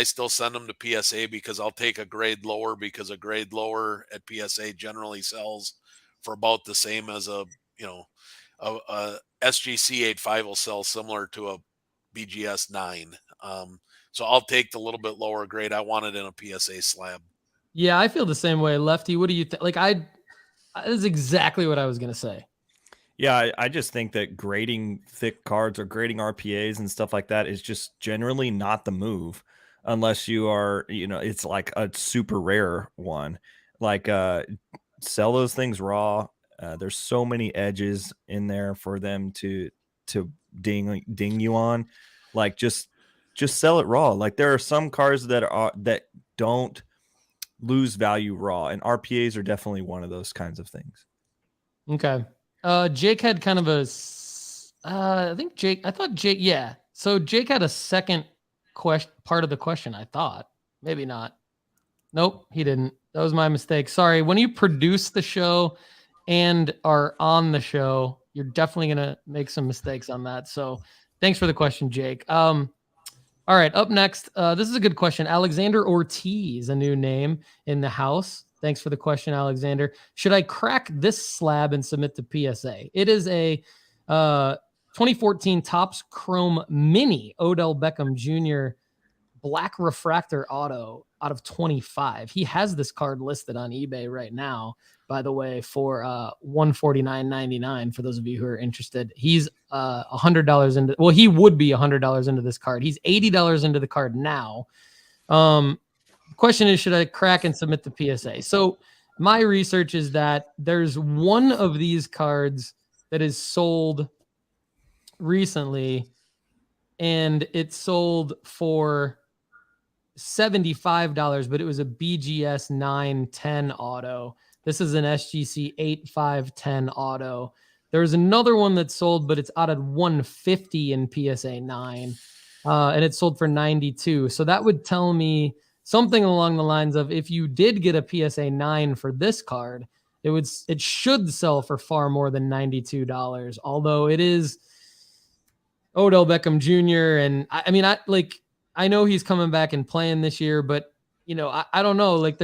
still send them to PSA because I'll take a grade lower, because a grade lower at PSA generally sells for about the same as a SGC 85 will sell similar to a BGS 9. So I'll take the little bit lower grade. I want it in a PSA slab. Yeah, I feel the same way. Lefty, what do you think? This is exactly what I was going to say. Yeah, I just think that grading thick cards or grading RPAs and stuff like that is just generally not the move unless you are, it's like a super rare one. Like sell those things raw. There's so many edges in there for them to ding you on. Like just sell it raw. Like there are some cards that don't lose value raw, and RPAs are definitely one of those kinds of things. Okay. Jake had kind of yeah. So Jake had a second part of the question, I thought. Maybe not. Nope, he didn't. That was my mistake. Sorry. When you produce the show and are on the show, you're definitely going to make some mistakes on that. So thanks for the question, Jake. All right, up next, this is a good question. Alexander Ortiz, a new name in the house. Thanks for the question, Alexander. Should I crack this slab and submit to PSA? It is a 2014 Topps Chrome Mini Odell Beckham Jr. Black Refractor Auto out of 25. He has this card listed on eBay right now, by the way, for $149.99 for those of you who are interested. He's $100 into, well, he would be $100 into this card. He's $80 into the card now. Question is, should I crack and submit to PSA? So my research is that there's one of these cards that is sold recently, and it sold for $75, but it was a BGS 910 auto. This is an SGC 8510 auto. There's another one that sold, but it's out at 150 in PSA 9, and it sold for 92. So that would tell me something along the lines of, if you did get a PSA 9 for this card, it should sell for far more than $92. Although it is Odell Beckham Jr. And I know he's coming back and playing this year, but I don't know. Like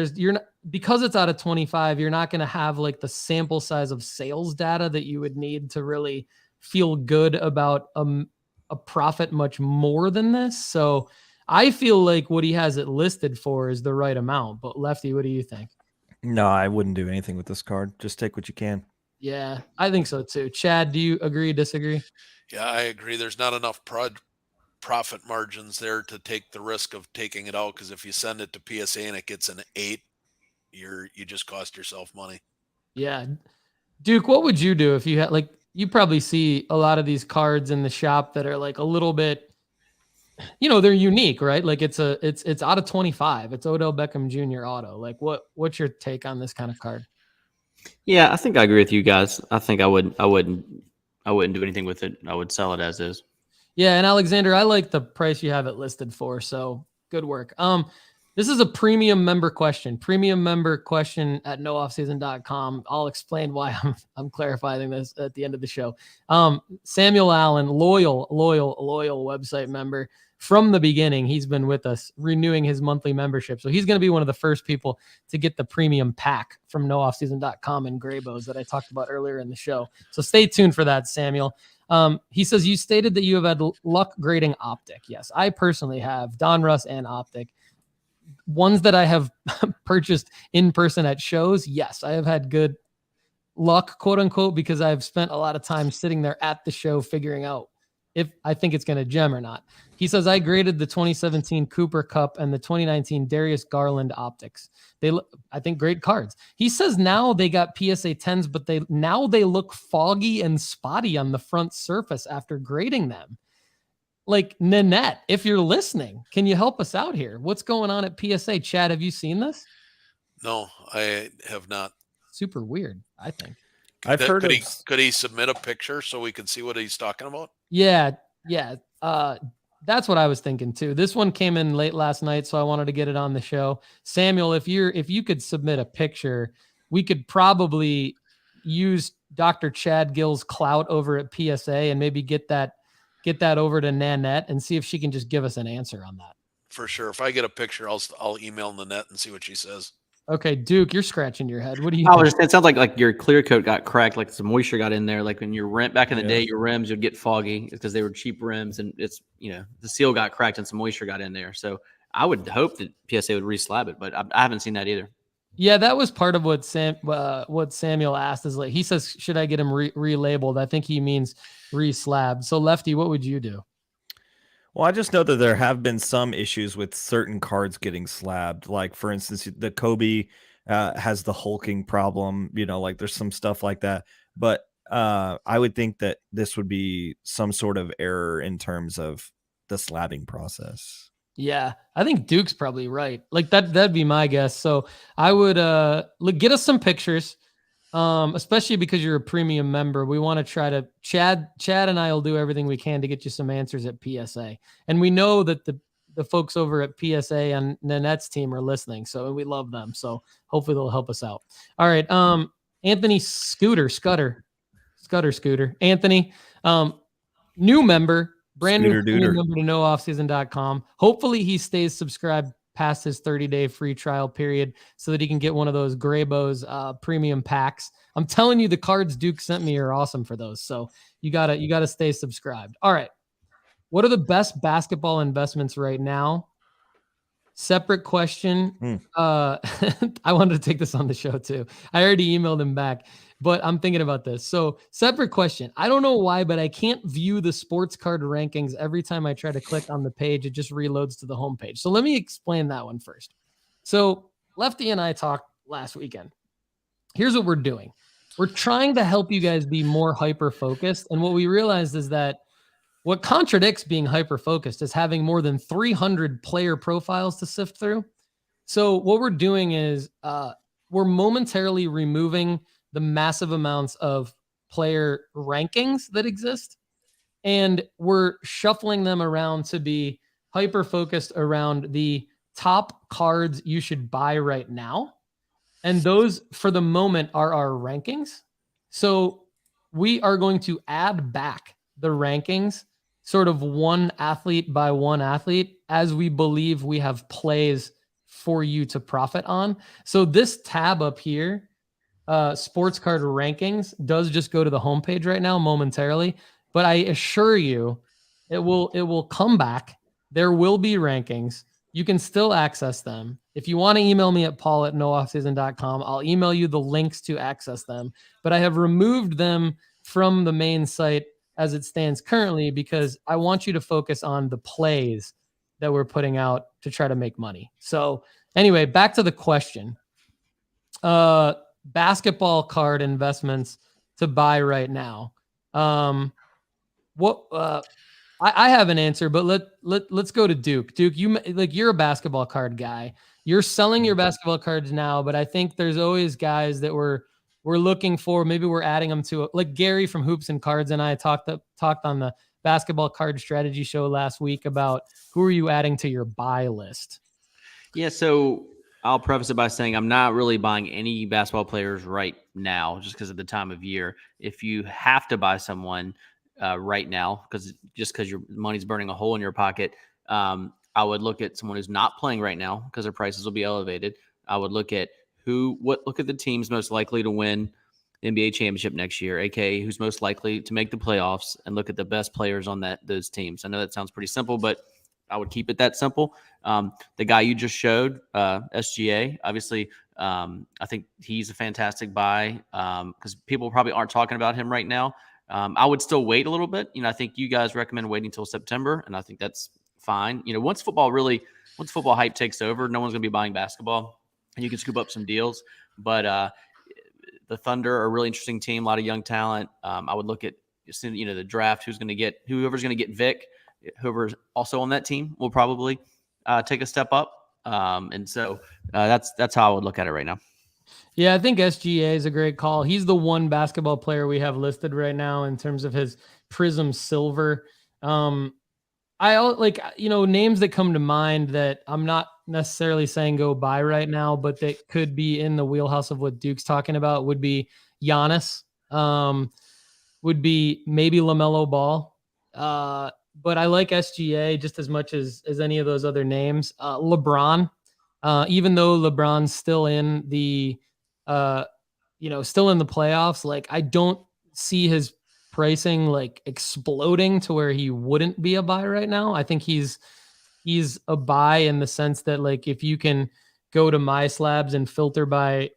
because it's out of 25, you're not going to have like the sample size of sales data that you would need to really feel good about a profit much more than this. So I feel like what he has it listed for is the right amount. But Lefty, what do you think? No, I wouldn't do anything with this card. Just take what you can. Yeah, I think so too. Chad, do you agree, disagree? Yeah, I agree. There's not enough profit margins there to take the risk of taking it out, because if you send it to PSA and it gets an 8, you just cost yourself money. Yeah. Duke, what would you do if you had, like, you probably see a lot of these cards in the shop that are like a little bit, they're unique, right? Like it's out of 25. It's Odell Beckham Jr. auto. Like what's your take on this kind of card? Yeah, I think I agree with you guys. I think I wouldn't do anything with it. I would sell it as is. Yeah, and Alexander, I like the price you have it listed for, so good work. This is a premium member question. Premium member question at nooffseason.com. I'll explain why I'm clarifying this at the end of the show. Samuel Allen, loyal website member from the beginning. He's been with us, renewing his monthly membership. So he's going to be one of the first people to get the premium pack from nooffseason.com and Graybos that I talked about earlier in the show. So stay tuned for that, Samuel. He says, you stated that you have had luck grading Optic. Yes, I personally have Donruss and Optic. Ones that I have purchased in person at shows, yes, I have had good luck, quote unquote, because I've spent a lot of time sitting there at the show figuring out if I think it's going to gem or not. He says, I graded the 2017 Cooper Cup and the 2019 Darius Garland Optics. I think, great cards. He says now they got PSA 10s, but they look foggy and spotty on the front surface after grading them. Like, Nanette, if you're listening, can you help us out here? What's going on at PSA? Chad, have you seen this? No, I have not. Super weird, I think. Could he submit a picture so we can see what he's talking about? Yeah. That's what I was thinking too. This one came in late last night, so I wanted to get it on the show. Samuel, if you could submit a picture, we could probably use Dr. Chad Gill's clout over at PSA and maybe get that over to Nanette and see if she can just give us an answer on that. For sure. If I get a picture, I'll email Nanette and see what she says. Okay, Duke, you're scratching your head. What do you think? It sounds like your clear coat got cracked, like some moisture got in there. Like when your rim back in the day, your rims would get foggy because they were cheap rims, and it's the seal got cracked and some moisture got in there. So I would hope that PSA would re-slab it, but I haven't seen that either. Yeah, that was part of what Samuel asked. Is like, he says, should I get him relabeled? I think he means re-slabbed. So Lefty, what would you do? Well, I just know that there have been some issues with certain cards getting slabbed. Like, for instance, the Kobe has the hulking problem. Like there's some stuff like that. But I would think that this would be some sort of error in terms of the slabbing process. Yeah, I think Duke's probably right. Like that'd be my guess. So I would get us some pictures. Especially because you're a premium member, we want to try to Chad and I will do everything we can to get you some answers at PSA. And we know that the folks over at PSA and Nanette's team are listening. So we love them. So hopefully they'll help us out. All right. Anthony Scooter. Anthony, new member, brand new member to nooffseason.com. Hopefully he stays subscribed past his 30-day free trial period so that he can get one of those Graybo's premium packs. I'm telling you, the cards Duke sent me are awesome for those. So you gotta stay subscribed. All right. What are the best basketball investments right now? Separate question. I wanted to take this on the show too. I already emailed him back, but I'm thinking about this. So separate question. I don't know why, but I can't view the sports card rankings every time I try to click on the page. It just reloads to the homepage. So let me explain that one first. So Lefty and I talked last weekend, here's what we're doing. We're trying to help you guys be more hyper-focused. And what we realized is that what contradicts being hyper-focused is having more than 300 player profiles to sift through. So what we're doing is we're momentarily removing the massive amounts of player rankings that exist, and we're shuffling them around to be hyper-focused around the top cards you should buy right now. And those, for the moment, are our rankings. So we are going to add back the rankings, sort of one athlete by one athlete, as we believe we have plays for you to profit on. So this tab up here, sports card rankings, does just go to the homepage right now momentarily, but I assure you it will come back. There will be rankings. You can still access them. If you want to email me at paul@nooffseason.com, I'll email you the links to access them. But I have removed them from the main site as it stands currently because I want you to focus on the plays that we're putting out to try to make money. So anyway, back to the question. Basketball card investments to buy right now. I have an answer, but let's go to Duke. Duke, you're a basketball card guy. You're selling your basketball cards now, but I think there's always guys that we're looking for. Maybe we're adding them to like Gary from Hoops and Cards and I talked on the Basketball Card Strategy show last week about who are you adding to your buy list. Yeah, so I'll preface it by saying I'm not really buying any basketball players right now just because of the time of year. If you have to buy someone right now, because your money's burning a hole in your pocket, I would look at someone who's not playing right now because their prices will be elevated. I would look at look at the teams most likely to win the NBA championship next year, aka who's most likely to make the playoffs, and look at the best players on those teams. I know that sounds pretty simple, but I would keep it that simple. The guy you just showed, SGA, obviously, I think he's a fantastic buy because people probably aren't talking about him right now. I would still wait a little bit. I think you guys recommend waiting until September, and I think that's fine. Once football hype takes over, no one's going to be buying basketball, and you can scoop up some deals. But the Thunder are a really interesting team, a lot of young talent. I would look at the draft, whoever's going to get Vic, whoever's also on that team will probably take a step up. And so that's how I would look at it right now. Yeah, I think SGA is a great call. He's the one basketball player we have listed right now in terms of his Prism Silver. Names that come to mind that I'm not necessarily saying go buy right now, but that could be in the wheelhouse of what Duke's talking about would be Giannis, would be maybe LaMelo Ball. But I like SGA just as much as any of those other names. LeBron, even though LeBron's still in the playoffs, like I don't see his pricing like exploding to where he wouldn't be a buy right now. I think he's a buy in the sense that like if you can go to my slabs and filter by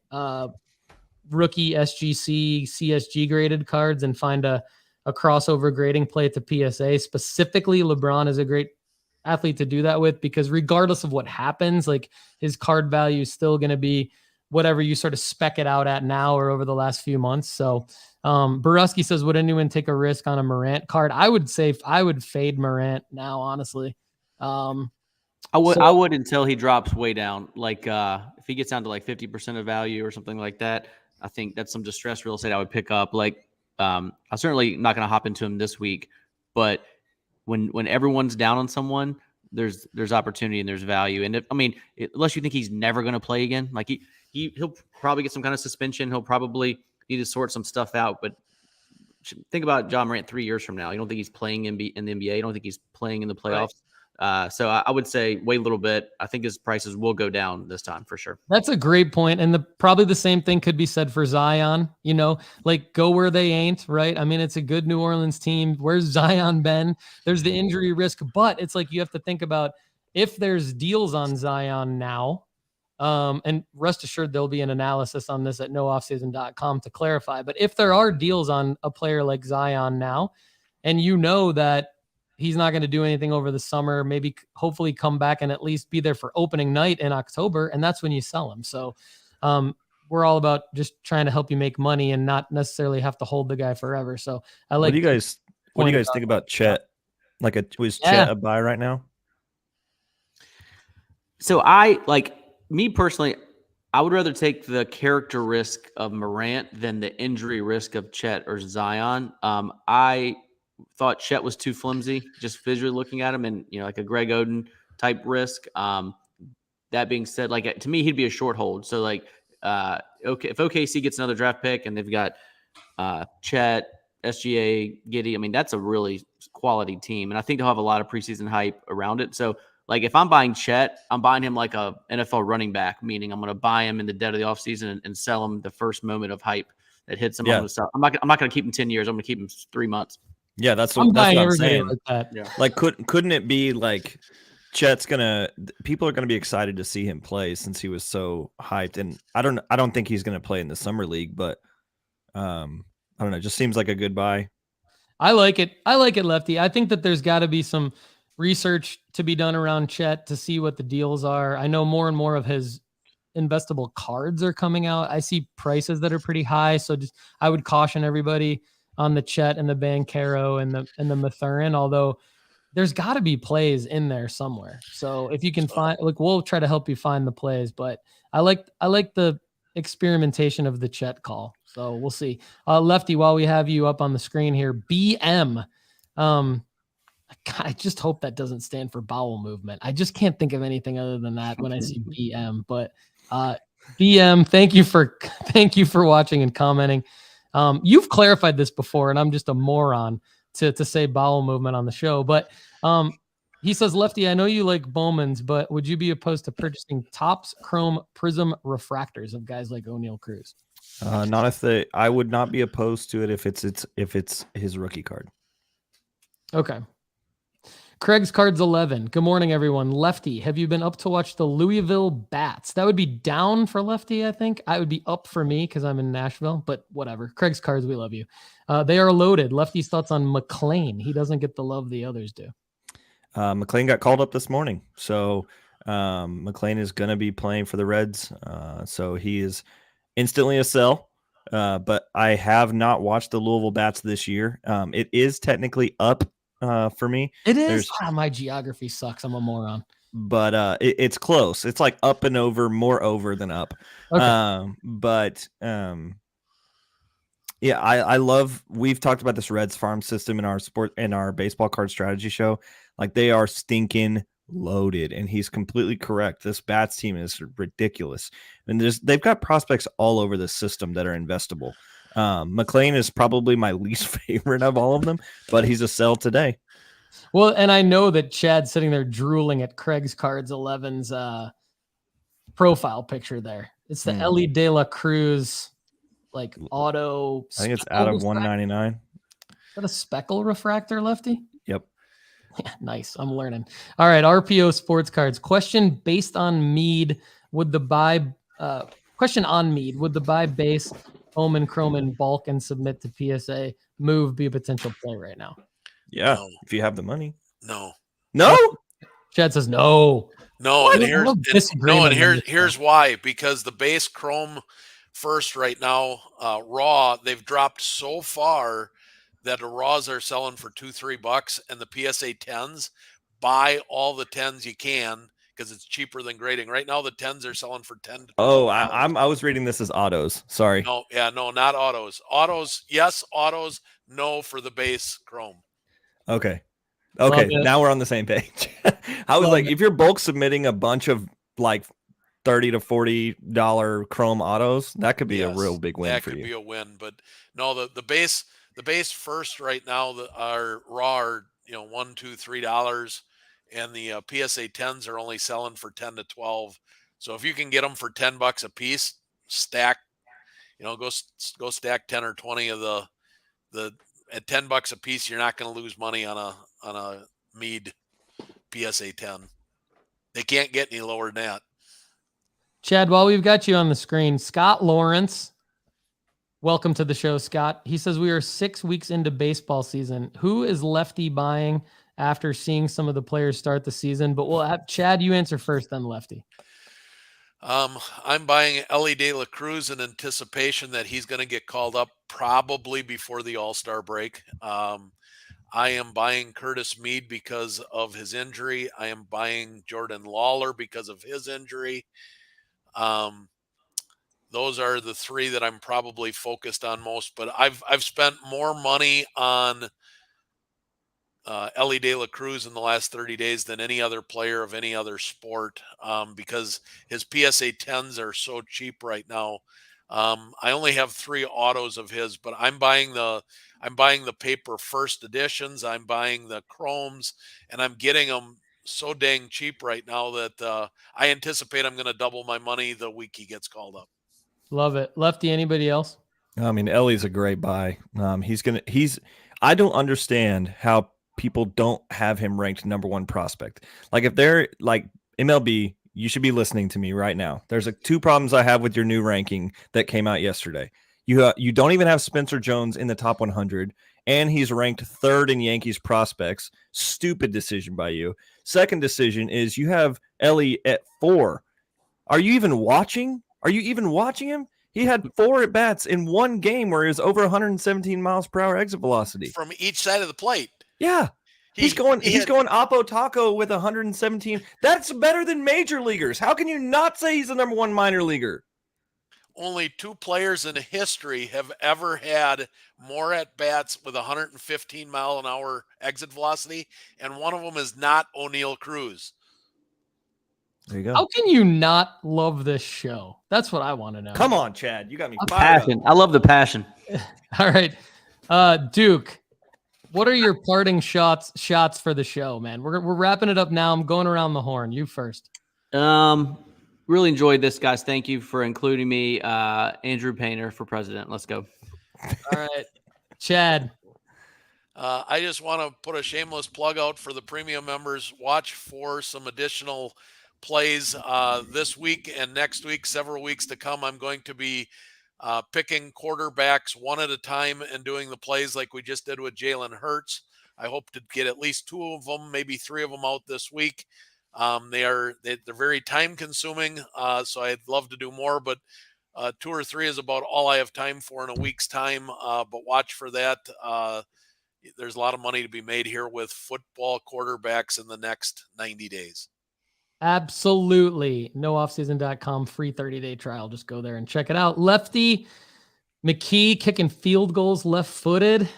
rookie SGC CSG graded cards and find a crossover grading play at the PSA, specifically LeBron is a great athlete to do that with, because regardless of what happens, like his card value is still going to be whatever you sort of spec it out at now or over the last few months. So Borusky says, would anyone take a risk on a Morant card? I would say I would fade Morant now, honestly. I would until he drops way down. Like if he gets down to like 50% of value or something like that, I think that's some distressed real estate I would pick up. Like I'm certainly not going to hop into him this week, but when everyone's down on someone, there's opportunity and there's value. And unless you think he's never going to play again, like he'll probably get some kind of suspension. He'll probably need to sort some stuff out. But think about John Morant 3 years from now. You don't think he's playing in the NBA. You don't think he's playing in the playoffs. Right. So I would say wait a little bit. I think his prices will go down this time for sure. That's a great point. And probably the same thing could be said for Zion, like go where they ain't, right? I mean, it's a good New Orleans team. Where's Zion been? There's the injury risk, but it's like you have to think about if there's deals on Zion now, and rest assured there'll be an analysis on this at nooffseason.com to clarify. But if there are deals on a player like Zion now, and that he's not going to do anything over the summer, maybe hopefully come back and at least be there for opening night in October, and that's when you sell him. So we're all about just trying to help you make money and not necessarily have to hold the guy forever. So I like. What do you guys think about Chet? Was Chet a buy right now? So me personally, I would rather take the character risk of Morant than the injury risk of Chet or Zion. I thought Chet was too flimsy, just visually looking at him, and like a Greg Oden type risk. That being said, to me, he'd be a short hold. So if OKC gets another draft pick and they've got Chet, SGA, Giddey, I mean, that's a really quality team, and I think they'll have a lot of preseason hype around it. So if I'm buying Chet, I'm buying him like a NFL running back, meaning I'm going to buy him in the dead of the offseason and sell him the first moment of hype that hits him. Yeah. I'm not going to keep him 10 years. I'm going to keep him 3 months. Yeah, that's I'm what buying I'm everybody saying. like that. Yeah. Couldn't it be like Chet's people are gonna be excited to see him play since he was so hyped, and I don't think he's gonna play in the summer league, but I don't know, it just seems like a good buy. I like it, Lefty. I think that there's got to be some research to be done around Chet to see what the deals are. I know more and more of his investable cards are coming out. I see prices that are pretty high, so I would caution everybody on the Chet and the Banchero and the Mathurin, although there's got to be plays in there somewhere. So if you can find, we'll try to help you find the plays, but I like the experimentation of the Chet call. So we'll see. Lefty, while we have you up on the screen here, BM. God, I just hope that doesn't stand for bowel movement. I just can't think of anything other than that when I see BM, but BM, thank you for watching and commenting. You've clarified this before, and I'm just a moron to say bowel movement on the show. But he says, Lefty, I know you like Bowman's, but would you be opposed to purchasing Topps Chrome Prism refractors of guys like O'Neal Cruz? Not if I would not be opposed to it if it's his rookie card. Okay. Craig's Cards 11. Good morning, everyone. Lefty, have you been up to watch the Louisville Bats? That would be down for Lefty, I think. I would be up for me because I'm in Nashville, but whatever. Craig's Cards, we love you. They are loaded. Lefty's thoughts on McLean. He doesn't get the love the others do. McLean got called up this morning, so McLean is going to be playing for the Reds. So he is instantly a sell. But I have not watched the Louisville Bats this year. It is technically up for me. It is. My geography sucks. I'm a moron. But it's close. It's like up and over, more over than up. Okay. Yeah, I love. We've talked about this Reds farm system in our baseball card strategy show. Like, they are stinking loaded, and he's completely correct. This Bats team is ridiculous, and they've got prospects all over the system that are investable. McLean is probably my least favorite of all of them, but he's a sell today. Well, and I know that Chad's sitting there drooling at Craig's Cards 11's profile picture there. It's the Elly De La Cruz auto. I think it's out of 199. Is that a speckle refractor, Lefty? Yep. Yeah, nice. I'm learning. All right, RPO Sports Cards. Question based on Mead. Would the buy base Omen, Chrome, and bulk and submit to PSA move be a potential play right now? Yeah, No. if you have the money. No. Chad says no. And here's why. Because the base Chrome first right now, raw, they've dropped so far that the raws are selling for $2-3, and the PSA 10s, buy all the 10s you can because it's cheaper than grading. Right now, the 10s are selling for $10 to $12. Oh, I was reading this as autos. Sorry. No, not autos. Autos, yes. Autos, no for the base Chrome. Okay. Now we're on the same page. I was if you're bulk submitting a bunch of $30 to $40 Chrome autos, that could be a real big win for you. That could be a win, but no, the base first right now are raw are $1, $2, $3, and the PSA 10s are only selling for $10 to $12. So if you can get them for $10 a piece, stack, go stack 10 or 20 of the at $10 a piece. You're not going to lose money on a Mead PSA 10. They can't get any lower than that. Chad, while we've got you on the screen, Scott Lawrence, welcome to the show, Scott. He says we are 6 weeks into baseball season. Who is Lefty buying after seeing some of the players start the season? But we'll have Chad, you answer first, then Lefty. I'm buying Elly De La Cruz in anticipation that he's going to get called up probably before the All-Star break. I am buying Curtis Meade because of his injury. I am buying Jordan Lawler because of his injury. Those are the three that I'm probably focused on most. But I've spent more money on Elly De La Cruz in the last 30 days than any other player of any other sport because his PSA 10s are so cheap right now. I only have 3 autos of his, but I'm buying the paper first editions. I'm buying the chromes, and I'm getting them so dang cheap right now that I anticipate I'm going to double my money the week he gets called up. Love it. Lefty, anybody else? I mean, Elly's a great buy. I don't understand how people don't have him ranked number 1 prospect. Like, if they're like MLB, you should be listening to me right now. There's 2 problems I have with your new ranking that came out yesterday. You don't even have Spencer Jones in the top 100, and he's ranked 3rd in Yankees prospects. Stupid decision by you. Second decision is you have Elly at 4. Are you even watching? Are you even watching him? He had 4 at bats in 1 game where he was over 117 miles per hour exit velocity From each side of the plate. Yeah. He's going Oppo Taco with 117. That's better than major leaguers. How can you not say he's the number 1 minor leaguer? Only 2 players in history have ever had more at bats with 115 mile an hour exit velocity, and one of them is not O'Neal Cruz. There you go. How can you not love this show? That's what I want to know. Come on, Chad. You got me fired Passion. up. I love the passion. All right. Duke, what are your parting shots for the show, man? We're wrapping it up now. I'm going around the horn. You first. Really enjoyed this, guys. Thank you for including me. Andrew Painter for president. Let's go. All right. Chad. I just want to put a shameless plug out for the premium members. Watch for some additional plays this week and next week, several weeks to come. I'm going to be picking quarterbacks one at a time and doing the plays like we just did with Jalen Hurts. I hope to get at least 2 of them, maybe 3 of them out this week. They're very time consuming, so I'd love to do more, but 2 or 3 is about all I have time for in a week's time. But watch for that. There's a lot of money to be made here with football quarterbacks in the next 90 days. Absolutely. NoOffseason.com, free 30-day trial. Just go there and check it out. Lefty, McKee kicking field goals left-footed.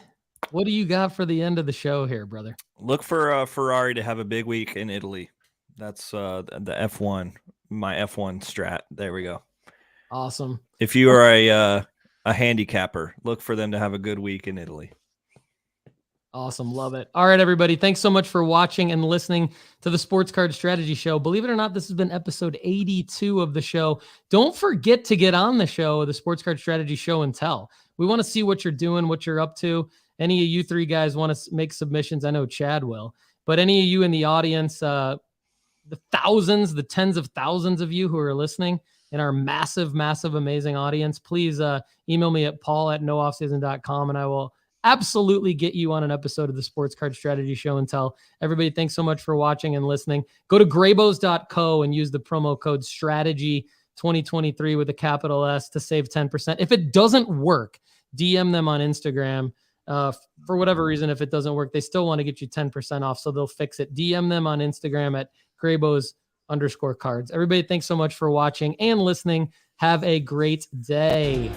What do you got for the end of the show here, brother? Look for Ferrari to have a big week in Italy. That's the F1, my F1 strat. There we go. Awesome. If you are a handicapper, look for them to have a good week in Italy. Awesome. Love it. All right, everybody. Thanks so much for watching and listening to the Sports Card Strategy Show. Believe it or not, this has been episode 82 of the show. Don't forget to get on the show, the Sports Card Strategy Show and Tell. We want to see what you're doing, what you're up to. Any of you 3 guys want to make submissions? I know Chad will. But any of you in the audience, the thousands, the tens of thousands of you who are listening in our massive, massive, amazing audience, please email me at paul@nooffseason.com and I will absolutely get you on an episode of the Sports Card Strategy Show and Tell. Everybody, thanks so much for watching and listening. Go to graybos.co and use the promo code STRATEGY2023 with a capital S to save 10%. If it doesn't work, DM them on Instagram. For whatever reason, if it doesn't work, they still want to get you 10% off, so they'll fix it. DM them on Instagram at Graybos_cards. Everybody, thanks so much for watching and listening. Have a great day.